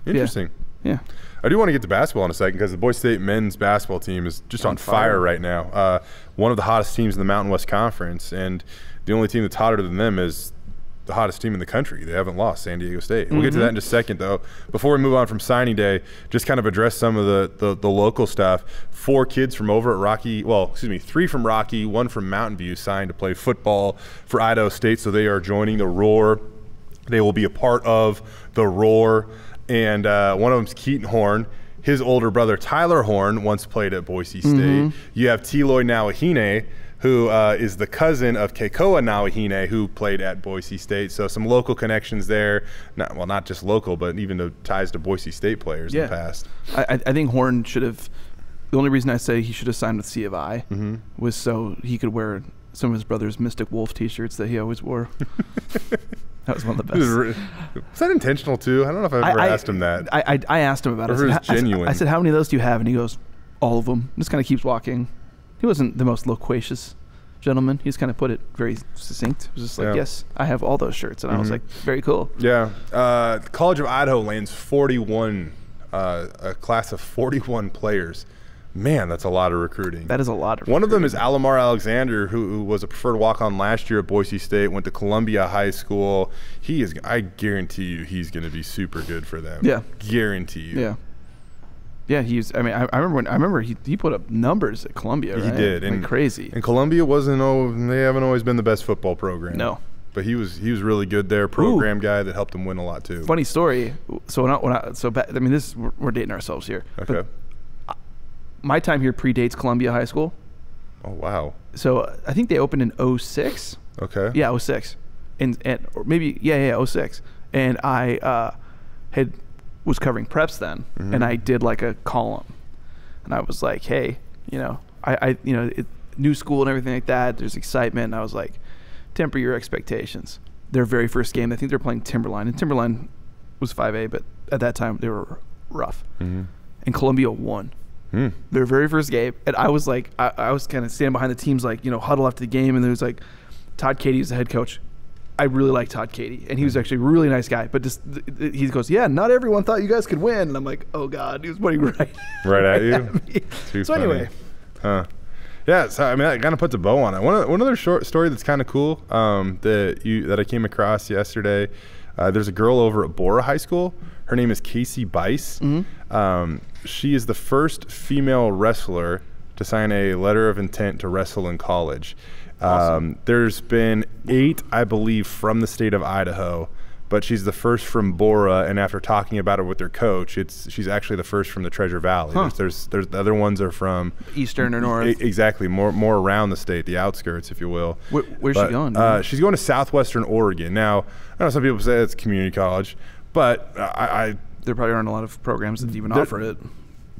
Interesting. Yeah. I do want to get to basketball in a second because the Boise State men's basketball team is just on fire right now. One of the hottest teams in the Mountain West Conference, and the only team that's hotter than them is the hottest team in the country. They haven't lost, San Diego State. We'll get to that in just a second, though. Before we move on from signing day, just kind of address some of the local stuff. 4 kids from over at three from Rocky, 1 from Mountain View signed to play football for Idaho State, so they are joining the Roar. They will be a part of the Roar. And one of them's Keaton Horn. His older brother, Tyler Horn, once played at Boise State. You have Teloy Nawahine, who is the cousin of Kekoa Nawahine, who played at Boise State. So some local connections there. Not just local, but even the ties to Boise State players in the past. I think Horn should have – the only reason I say he should have signed with C of I was so he could wear some of his brother's Mystic Wolf T-shirts that he always wore. That was one of the best. Was that intentional, too? I don't know if I've ever asked him that. I asked him about it. It was genuine. I said, how many of those do you have? And he goes, all of them. Just kind of keeps walking. He wasn't the most loquacious gentleman. He just kind of put it very succinct. It was just like, yes, I have all those shirts. And I was like, very cool. Yeah. College of Idaho lands 41, a class of 41 players. Man, that's a lot of recruiting. That is a lot of recruiting. One of them is Alamar Alexander, who was a preferred walk-on last year at Boise State, went to Columbia High School. I guarantee you he's going to be super good for them. Yeah. Guarantee you. Yeah. Yeah, I remember he put up numbers at Columbia, right? He did. And crazy. And Columbia they haven't always been the best football program. No. But he was really good there, program guy that helped him win a lot too. Funny story. So we're dating ourselves here. Okay. But my time here predates Columbia High School. Oh, wow. So I think they opened in 06. Okay. Yeah, 06. Or maybe 06. And I was covering preps then, and I did like a column. And I was like, hey, new school and everything like that, there's excitement. And I was like, temper your expectations. Their very first game, I think they're playing Timberline. And Timberline was 5A, but at that time they were rough. And Columbia won. Their very first game, and I was like, I was kind of standing behind the teams, like, huddle after the game, and there was like, Todd Cady was the head coach. I really like Todd Cady, and he was actually a really nice guy. But just he goes, yeah, not everyone thought you guys could win, and I'm like, oh God, he was pointing right at you. Too funny. Anyway, yeah. So I mean, that kind of puts a bow on it. One other short story that's kind of cool that I came across yesterday. There's a girl over at Bora High School. Her name is Casey Bice. She is the first female wrestler to sign a letter of intent to wrestle in college. Awesome. There's been 8, I believe, from the state of Idaho, but she's the first from Bora, and after talking about it with their coach, she's actually the first from the Treasure Valley. Huh. There's the other ones are from Eastern or North. Exactly, more around the state, the outskirts, if you will. Where's she going? She's going to Southwestern Oregon. Now, I know some people say it's community college, but there probably aren't a lot of programs that even offer it.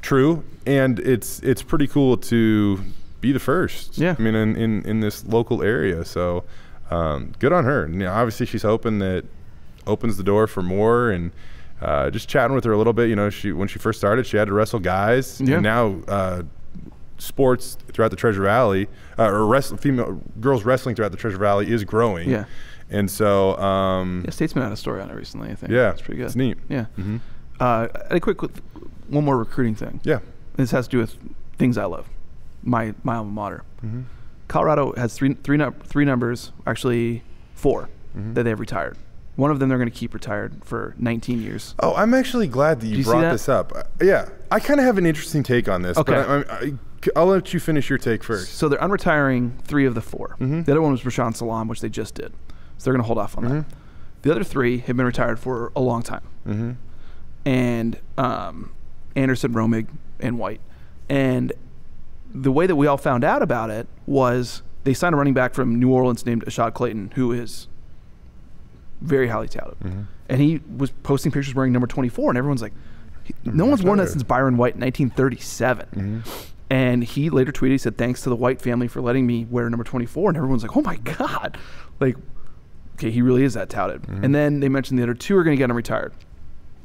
True, and it's pretty cool to be the first. Yeah. I mean, in this local area, so good on her. And, obviously, she's hoping that opens the door for more. And just chatting with her a little bit, when she first started, she had to wrestle guys. Yeah. And now sports throughout the Treasure Valley, female girls wrestling throughout the Treasure Valley is growing. Yeah. And so Statesman had a story on it recently, I think. Yeah, it's pretty good. It's neat. Yeah. Mm-hmm. A quick one more recruiting thing. Yeah. This has to do with things I love. My alma mater. Mm-hmm. Colorado has three numbers, actually 4, that they've retired. One of them they're going to keep retired for 19 years. Oh, I'm actually glad that you brought this up. Yeah, I kind of have an interesting take on this. Okay. But I'll let you finish your take first. So they're unretiring 3 of the 4. Mm-hmm. The other one was Rashawn Salam, which they just did. So they're going to hold off on that. The other 3 have been retired for a long time. Mm-hmm. And Anderson, Romig, and White. And the way that we all found out about it was they signed a running back from New Orleans named Ashad Clayton, who is very highly touted. Mm-hmm. And he was posting pictures wearing number 24, and everyone's like, no one's worn that since Byron White in 1937. Mm-hmm. And he later tweeted, he said, thanks to the White family for letting me wear number 24. And everyone's like, oh my God. Like, okay, he really is that touted. Mm-hmm. And then they mentioned the other 2 are going to get him retired.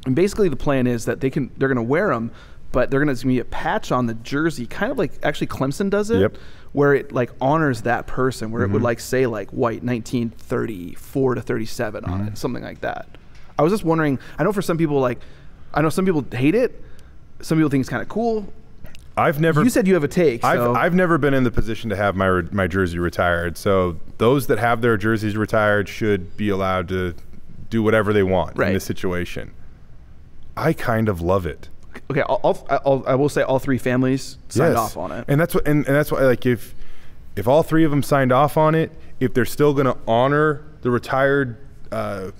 And basically the plan is that they're going to wear them, but they're going to be a patch on the jersey, kind of like actually Clemson does it, where it like honors that person, where it would like say like White 1934 to 37 on it, something like that. I was just wondering, I know for some people, I know some people hate it. Some people think it's kind of cool. You said you have a take. I've never been in the position to have my jersey retired. So those that have their jerseys retired should be allowed to do whatever they want in this situation. I kind of love it. Okay, I will say all 3 families signed off on it, and that's what, and that's why, like, if all 3 of them signed off on it, if they're still going to honor the retired, I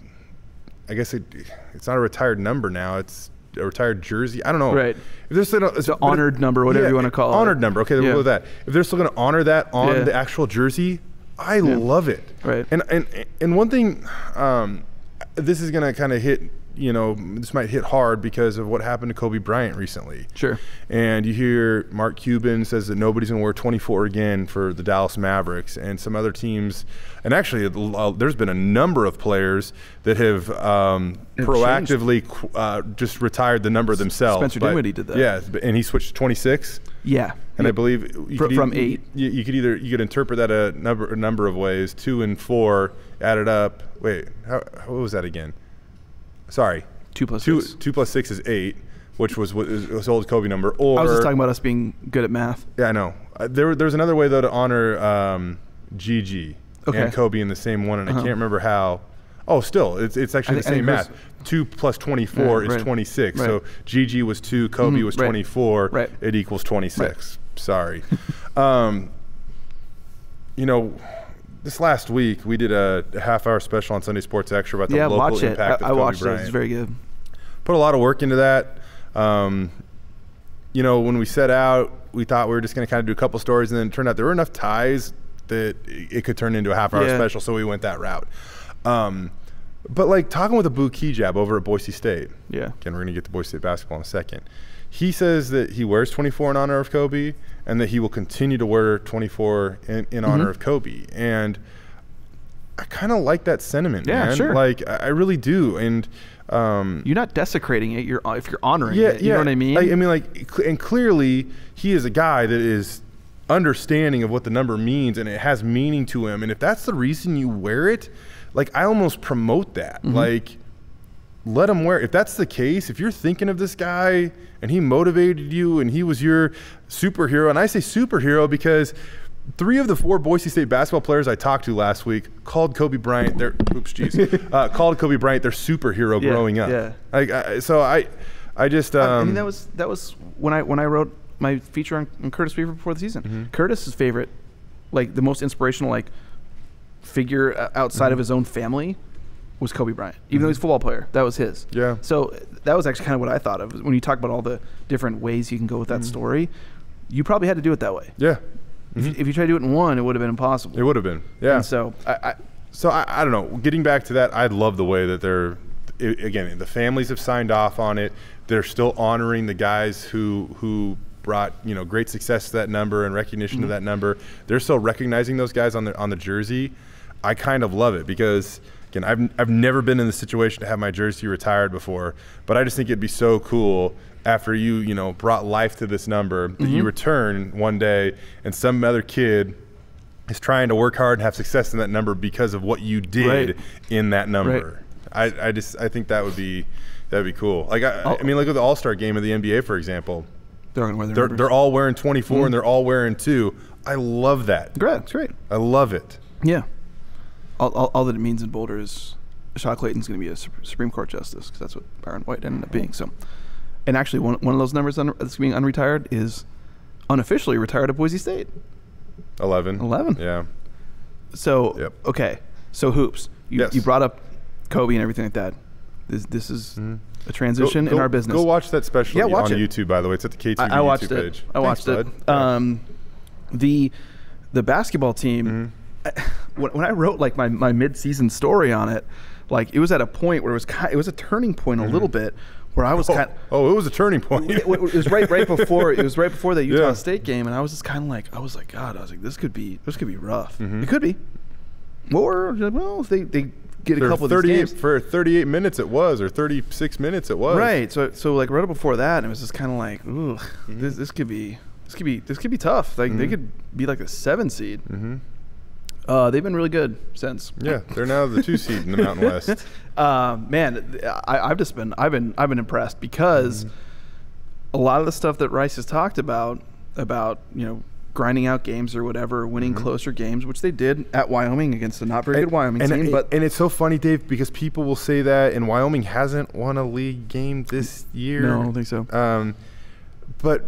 guess it's not a retired number now; it's a retired jersey. I don't know. Right. If there's still it's an honored number, whatever you want to call it. Honored number. Okay, we'll go with that. If they're still going to honor that on the actual jersey, I love it. Right. And one thing, this is going to kind of hit. This might hit hard because of what happened to Kobe Bryant recently. Sure. And you hear Mark Cuban says that nobody's going to wear 24 again for the Dallas Mavericks and some other teams. And actually, there's been a number of players that have proactively just retired the number themselves. Spencer Dinwiddie did that. Yeah, and he switched to 26. Yeah. And I believe from 8. You could interpret that a number of ways. 2 and 4 added up. Wait, what was that again? Sorry, 2 plus 6. 2 plus 6 is 8, which was his old Kobe number. Or I was just talking about us being good at math. Yeah, I know. There's another way though to honor Gigi and Kobe in the same one, and I can't remember how. Oh, still, it's actually the same math. 2 plus 24 is 26. Right. So Gigi was 2, Kobe was 24. Right. It equals 26. Right. Sorry. This last week, we did a half-hour special on Sunday Sports Extra about the local impact of Kobe Bryant. I watched it. It's very good. Put a lot of work into that. When we set out, we thought we were just going to kind of do a couple stories, and then it turned out there were enough ties that it could turn into a half-hour special, so we went that route. But, talking with Abu Kijab over at Boise State. Yeah. Again, we're going to get to Boise State basketball in a second. He says that he wears 24 in honor of Kobe and that he will continue to wear 24 in honor of Kobe. And I kind of like that sentiment, man. Sure. I really do. And you're not desecrating it. If you're honoring it. You know what I mean? And clearly he is a guy that is understanding of what the number means, and it has meaning to him. And if that's the reason you wear it, I almost promote that. Let him wear it. If that's the case, if you're thinking of this guy and he motivated you and he was your superhero, and I say superhero because 3 of the 4 Boise State basketball players I talked to last week called Kobe Bryant their called Kobe Bryant their superhero growing up. Yeah. I just I mean that was when I wrote my feature on Curtis Weaver before the season. Curtis's favorite, the most inspirational figure outside of his own family was Kobe Bryant. Even though he's a football player, that was his. Yeah. So that was actually kind of what I thought of. When you talk about all the different ways you can go with that story, you probably had to do it that way. Yeah. If you tried to do it in one, it would have been impossible. It would have been. Yeah. And so I don't know. Getting back to that, I love the way that again, the families have signed off on it. They're still honoring the guys who brought great success to that number and recognition to that number. They're still recognizing those guys on the jersey. I kind of love it because, again, I've never been in the situation to have my jersey retired before, but I just think it'd be so cool after you brought life to this number that you return one day and some other kid is trying to work hard and have success in that number because of what you did in that number. Right. I think that'd be cool. Like I mean, look at the All-Star game of the NBA, for example. They're all wearing 24 and they're all wearing 2. I love that. Great, it's great. I love it. Yeah. All that it means in Boulder is Shaw Clayton's going to be a Supreme Court justice because that's what Byron White ended up being. So, and actually, one of those numbers that's being unretired is unofficially retired at Boise State. 11. Yeah. So okay. So hoops. You brought up Kobe and everything like that. This is a transition in our business. Go watch that special on watch it. YouTube. By the way, it's at the KTV I watched YouTube it. page. I watched it. The basketball team. When I wrote like my mid-season story on it, like it was at a point where it was a turning point a little bit where I was it was a turning point. It was right before the Utah State game, and I was just kind of like God, this could be rough. It could be, or well, if they get a couple of these games for 38 minutes it was, or 36 minutes it was. Right. So like right before that, and it was just kind of like, ooh, this could be tough. Like they could be like a 7 seed. They've been really good since. Yeah, they're now the 2 seed in the Mountain West. Man, I've been impressed because a lot of the stuff that Rice has talked about grinding out games or whatever, winning closer games, which they did at Wyoming against a not very good Wyoming team. And it's so funny, Dave, because people will say that, and Wyoming hasn't won a league game this year. No, I don't think so. But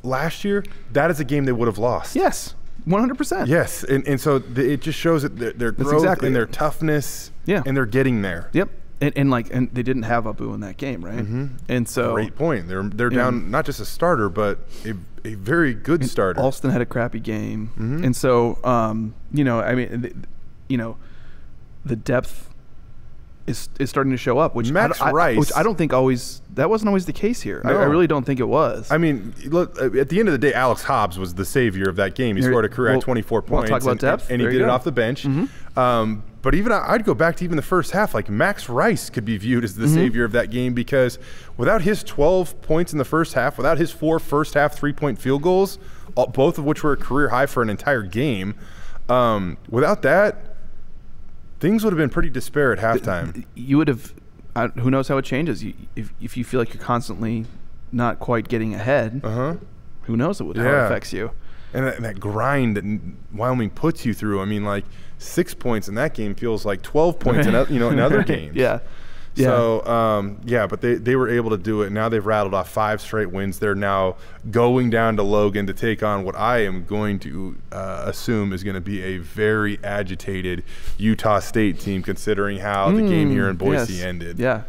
last year, that is a game they would have lost. Yes. 100%. Yes, and so it just shows that their growth and their toughness, and they're getting there. Yep, and they didn't have Abu in that game, right? And so great point. They're down not just a starter, but a very good starter. Alston had a crappy game, and so I mean, the depth is starting to show up, which Rice, I don't think that wasn't always the case here. No. I really don't think it was. I mean, look, at the end of the day, Alex Hobbs was the savior of that game. He scored a career 24 points. Talk about depth, and he did it off the bench. But even I'd go back to even the first half. Like Max Rice could be viewed as the savior of that game because without his 12 points in the first half, without his 4 first half 3-point field goals, both of which were a career high for an entire game, without that, things would have been pretty despair at halftime. You would have. Who knows how it changes? If you feel like you're constantly not quite getting ahead, who knows how it affects you? And that grind that Wyoming puts you through. I mean, like 6 points in that game feels like 12 points in other games. Yeah. So but they were able to do it. Now they've rattled off 5 straight wins. They're now going down to Logan to take on what I am going to assume is going to be a very agitated Utah State team, considering how the game here in Boise ended. Yeah,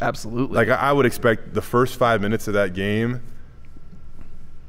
absolutely. Like I would expect the first 5 minutes of that game,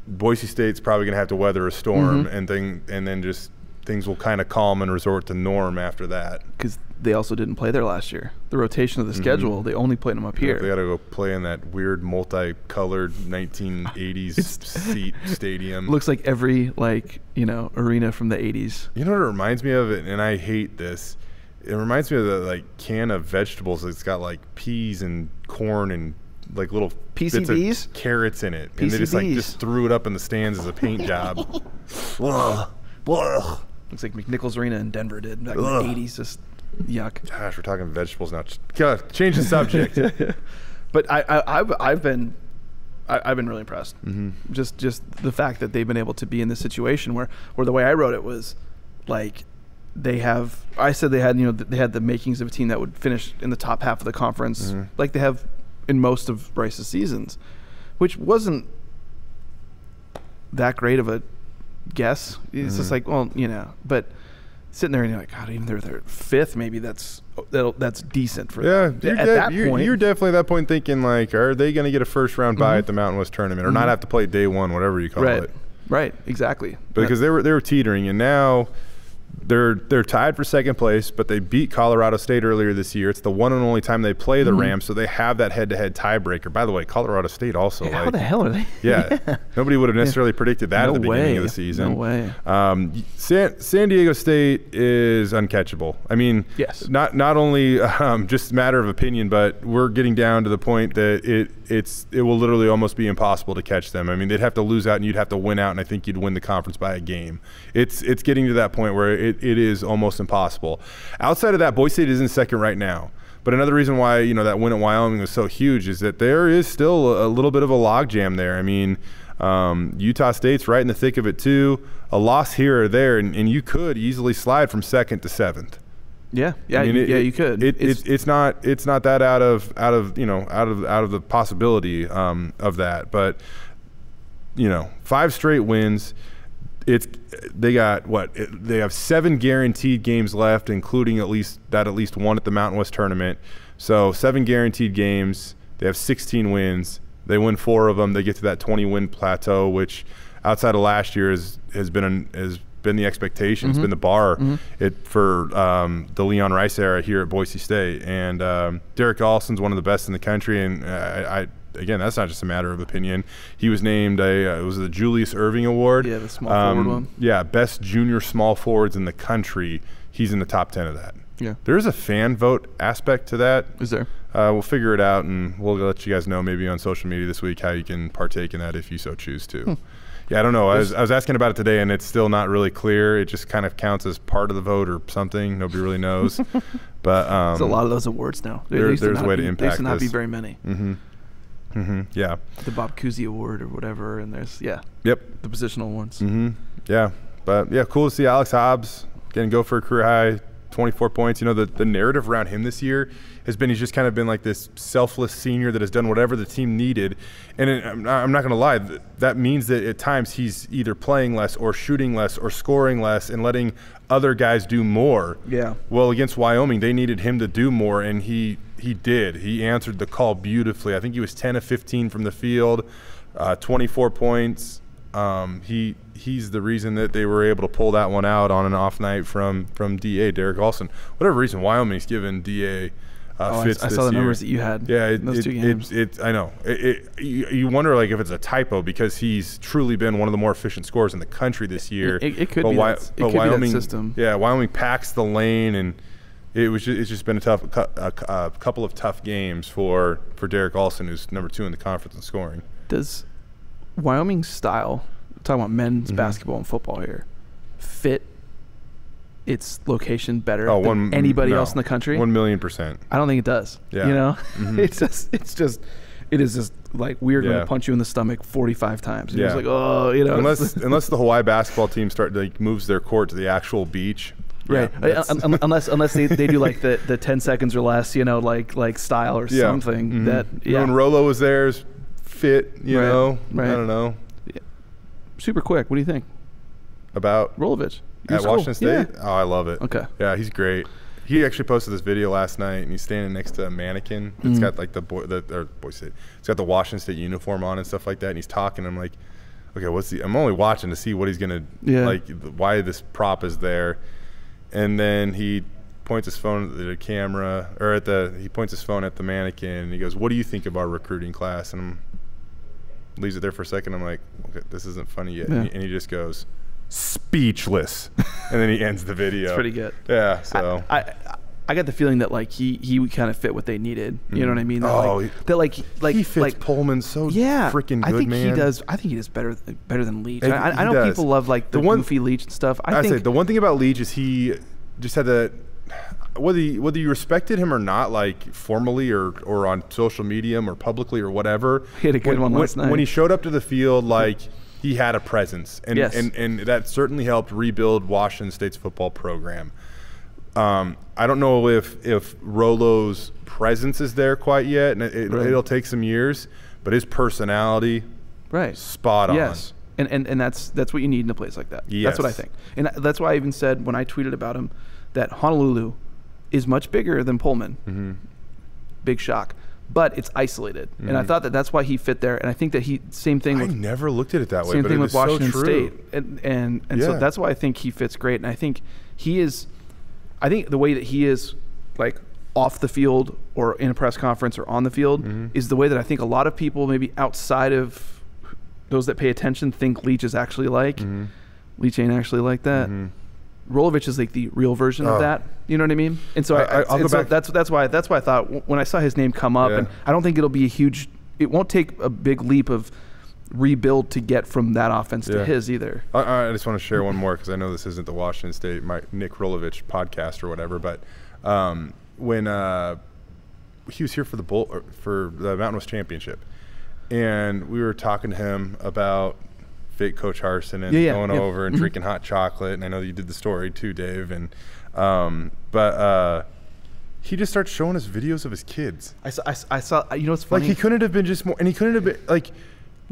Boise State's probably going to have to weather a storm, and then just things will kind of calm and resort to norm after that. Because they also didn't play there last year. The rotation of the schedule, they only played them up here. They got to go play in that weird multicolored 1980s seat stadium. Looks like every arena from the 80s. You know what it reminds me of? And I hate this. It reminds me of the can of vegetables. It's got like peas and corn and like little PCBs? bits of carrots in it. And they just threw it up in the stands as a paint job. Looks like McNichols Arena in Denver did back in the 80s. Just yuck. Gosh, we're talking vegetables now. Change the subject. But I've been really impressed. Just the fact that they've been able to be in this situation where the way I wrote it was like they had the makings of a team that would finish in the top half of the conference, like they have in most of Bryce's seasons, which wasn't that great of a guess. It's just like, but sitting there and you're like, God, even they're fifth, maybe that's decent for them. Yeah, at that point. You're definitely at that point thinking, like, are they going to get a first-round bye at the Mountain West tournament or not have to play day one, whatever you call it? Right, exactly. Because they were teetering, and now they're tied for second place, but they beat Colorado State earlier this year. It's the one and only time they play the Rams, so they have that head-to-head tiebreaker. By the way, Colorado State also. How the hell are they? Yeah, nobody would have necessarily predicted that at the beginning of the season. No way. San Diego State is uncatchable. I mean, yes. Not only just a matter of opinion, but we're getting down to the point that it will literally almost be impossible to catch them. I mean, they'd have to lose out and you'd have to win out, and I think you'd win the conference by a game. It's getting to that point where it is almost impossible. Outside of that, Boise State is in second right now. But another reason why that win at Wyoming was so huge is that there is still a little bit of a logjam there. I mean, Utah State's right in the thick of it too. A loss here or there, and you could easily slide from second to seventh. Yeah, I mean, you could. It's not that out of the possibility of that. But 5 straight wins. They have 7 guaranteed games left, including at least one at the Mountain West tournament. So 7 guaranteed games. They have 16 wins. They win 4 of them. They get to that 20-win plateau, which outside of last year has been the expectation. It's been the bar for the Leon Rice era here at Boise State. And Derek Olson's one of the best in the country, and again, that's not just a matter of opinion. He was named it was the Julius Erving Award. Yeah, the small forward one. Yeah, best junior small forwards in the country. He's in the top 10 of that. Yeah. There's a fan vote aspect to that. Is there? We'll figure it out, and we'll let you guys know maybe on social media this week how you can partake in that if you so choose to. Yeah, I don't know. I was asking about it today, and it's still not really clear. It just kind of counts as part of the vote or something. Nobody really knows. But there's a lot of those awards now. There's a way to impact this. There used to not be very many. Yeah. The Bob Cousy Award or whatever, and there's the positional ones. Yeah, but yeah, cool to see Alex Hobbs go for a career high 24 points. The narrative around him this year has been he's just kind of been like this selfless senior that has done whatever the team needed. And I'm not going to lie, that means that at times he's either playing less or shooting less or scoring less and letting other guys do more. Yeah. Well, against Wyoming, they needed him to do more, and he did. He answered the call beautifully. I think he was 10 of 15 from the field, 24 points. He's the reason that they were able to pull that one out on an off night from DA, Derek Olson. Whatever reason, Wyoming's given DA fits this year. I saw the numbers that you had in those 2 games. I know. You wonder if it's a typo because he's truly been one of the more efficient scorers in the country this year. It could be that system. Yeah, Wyoming packs the lane, and it's just been a couple of tough games for Derek Olson, who's number 2 in the conference in scoring. Does Wyoming's style, talking about men's basketball and football here, fit its location better than anybody else in the country? 1,000,000%. I don't think it does. Yeah. It is just like we're going to punch you in the stomach 45 times. And it's like, unless the Hawaii basketball team moves their court to the actual beach. Right. Unless they do like the 10 seconds or less, like style or something. When Rolo was there, is fit, I don't know. Yeah. Super quick. What do you think about Rolovich at Washington State? Yeah. Oh, I love it. Okay. Yeah, he's great. He actually posted this video last night, and he's standing next to a mannequin. It's got like Boise State. It's got the Washington State uniform on and stuff like that. And he's talking. I'm like, okay, I'm only watching to see what he's gonna like, why this prop is there. And then he points his phone at the camera, or he points his phone at the mannequin, and he goes, "What do you think of our recruiting class?" And leaves it there for a second. I'm like, okay, this isn't funny yet. And he just goes, speechless. And then he ends the video. It's pretty good. Yeah, so. I got the feeling that like he would kind of fit what they needed. You know what I mean? He fits Pullman so freaking good, I think man. He does. I think he does better than Leach. I know people love like the goofy Leach and stuff. I think the one thing about Leach is he just had that. Whether you respected him or not, like formally or on social media or publicly or whatever, he had a good one last night. When he showed up to the field, like he had a presence, and that certainly helped rebuild Washington State's football program. I don't know if Rolo's presence is there quite yet, and it'll take some years, but his personality, spot on. And that's what you need in a place like that. Yes. That's what I think. And that's why I even said when I tweeted about him that Honolulu is much bigger than Pullman. Big shock. But it's isolated. And I thought that's why he fit there. And I think that same thing I never looked at it that way, same but thing it with is Washington so true. State. And so that's why I think he fits great. And I think the way that he is, like, off the field or in a press conference or on the field is the way that I think a lot of people maybe outside of those that pay attention think Leach is actually like. Leach ain't actually like that. Rolovich is like the real version of that. You know what I mean? And so I'll go back. That's why I thought when I saw his name come up, and I don't think it'll be it won't take a big leap of rebuild to get from that offense to his either. I just want to share one more because I know this isn't the Washington State Nick Rolovich podcast or whatever, but when he was here for the Mountain West Championship, and we were talking to him about fake Coach Harsin and going over and drinking hot chocolate, and I know that you did the story too, Dave, and but he just starts showing us videos of his kids. I saw you know what's funny? Like, he couldn't have been just more, and he couldn't have been like.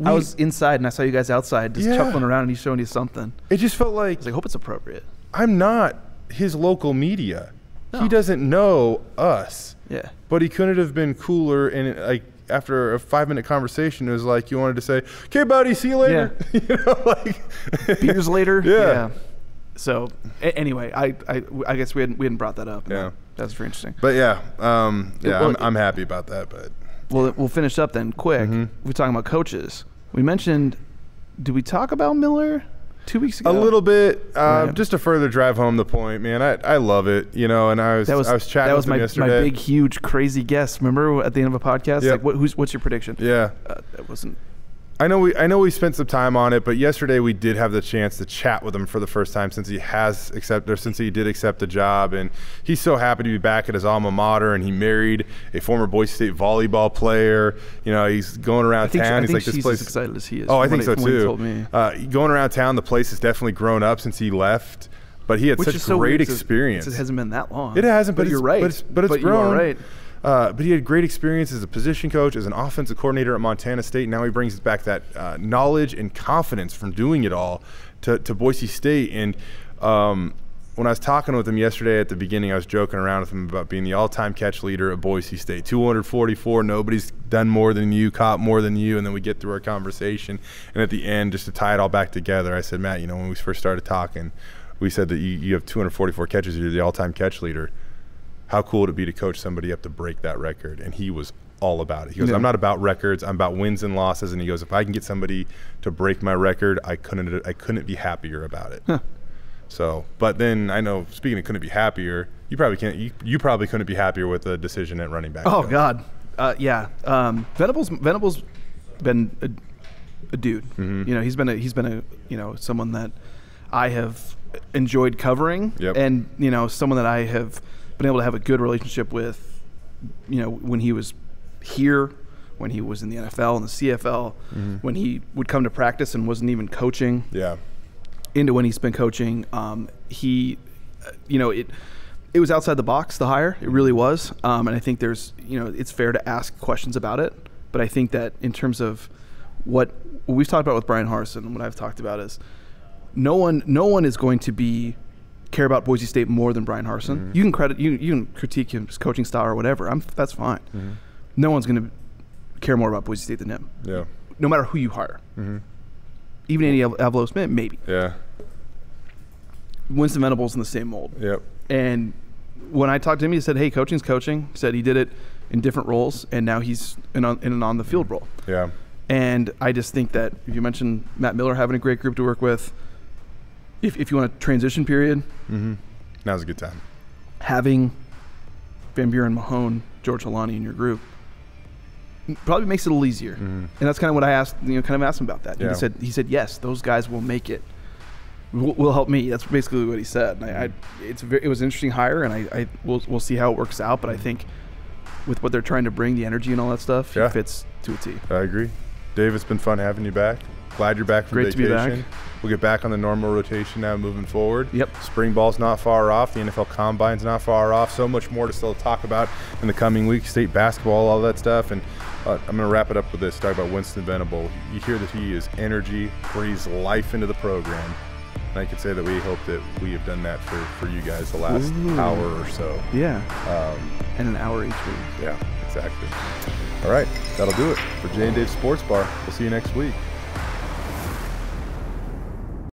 I was inside and I saw you guys outside just chuckling around and he's showing you something. It just felt like, I was like, I hope it's appropriate. I'm not his local media. No. He doesn't know us. Yeah. But he couldn't have been cooler, and like after a 5-minute conveation, it was like you wanted to say, "Okay, buddy, see you later." Yeah. You know, like beers later. Yeah. So anyway, I guess we hadn't brought that up. Yeah. That's very interesting. But I'm happy about that. But we'll finish up then quick. We're talking about coaches. We mentioned. Did we talk about Miller 2 weeks ago? A little bit, just to further drive home the point, man. I love it, you know. And I was chatting with him yesterday. That was my big, huge, crazy guess. Remember at the end of a podcast, Yep. like what's your prediction? Yeah, That wasn't. I know we spent some time on it, but yesterday we did have the chance to chat with him for the first time since he did accept the job, and he's so happy to be back at his alma mater. And he married a former Boise State volleyball player. You know, he's going around town. He's like, this she's place as excited as he is. Oh, I think so from what he too. told me. Going around town, the place has definitely grown up since he left. But he had Which such is so great weird, experience. It hasn't been that long. It hasn't, but you're right. But it's grown. You are right. But he had great experience as a position coach, as an offensive coordinator at Montana State. Now he brings back that knowledge and confidence from doing it all to Boise State. And when I was talking with him yesterday at the beginning, I was joking around with him about being the all-time catch leader at Boise State. 244, nobody's done more than you, caught more than you. And then we get through our conversation. And at the end, just to tie it all back together, I said, Matt, you know, when we first started talking, we said that you have 244 catches. You're the all-time catch leader. How cool would it be to coach somebody up to break that record? And he was all about it. He goes, I'm not about records. I'm about wins and losses. And he goes, if I can get somebody to break my record, I couldn't be happier about it. Huh. So, but then I know, speaking of couldn't be happier, you probably can't. You probably couldn't be happier with the decision at running back. Oh God, yeah. Venable's been a dude. You know, he's been a someone that I have enjoyed covering, and you know, someone that I have been able to have a good relationship with, you know, when he was here, when he was in the NFL and the CFL, when he would come to practice and wasn't even coaching, into when he's been coaching. He, you know, it was outside the box, the hire. It really was. And I think there's, you know, it's fair to ask questions about it. But I think that in terms of what we've talked about with Brian Harsin, and what I've talked about is no one is going to care about Boise State more than Brian Harsin. You can critique his coaching style or whatever. That's fine. No one's going to care more about Boise State than him. Yeah. No matter who you hire. Even Andy Avalos, maybe. Yeah. Winston Venables in the same mold. Yep. And when I talked to him, he said, "Hey, coaching's coaching." He said he did it in different roles, and now he's in an on the field role. Yeah. And I just think that if you mentioned Matt Miller having a great group to work with, if you want a transition period, now's a good time. Having Van Buren, Mahone, George Halani in your group probably makes it a little easier. And that's kind of what I asked, kind of asked him about that. Yeah. He said, yes, those guys will make it. Will help me. That's basically what he said. And it was an interesting hire, and we'll see how it works out. But I think with what they're trying to bring, the energy and all that stuff, it fits to a T. I agree. Dave, it's been fun having you back. Glad you're back from vacation. Great to be back. We'll get back on the normal rotation now moving forward. Yep. Spring ball's not far off. The NFL Combine's not far off. So much more to still talk about in the coming weeks. State basketball, all that stuff. And I'm going to wrap it up with this. Talk about Winston Venable. You hear that he is energy, breathes life into the program. And I can say that we hope that we have done that for you guys the last hour or so. Yeah. And an hour each week. Yeah, exactly. All right, that'll do it for Jay and Dave Sports Bar. We'll see you next week.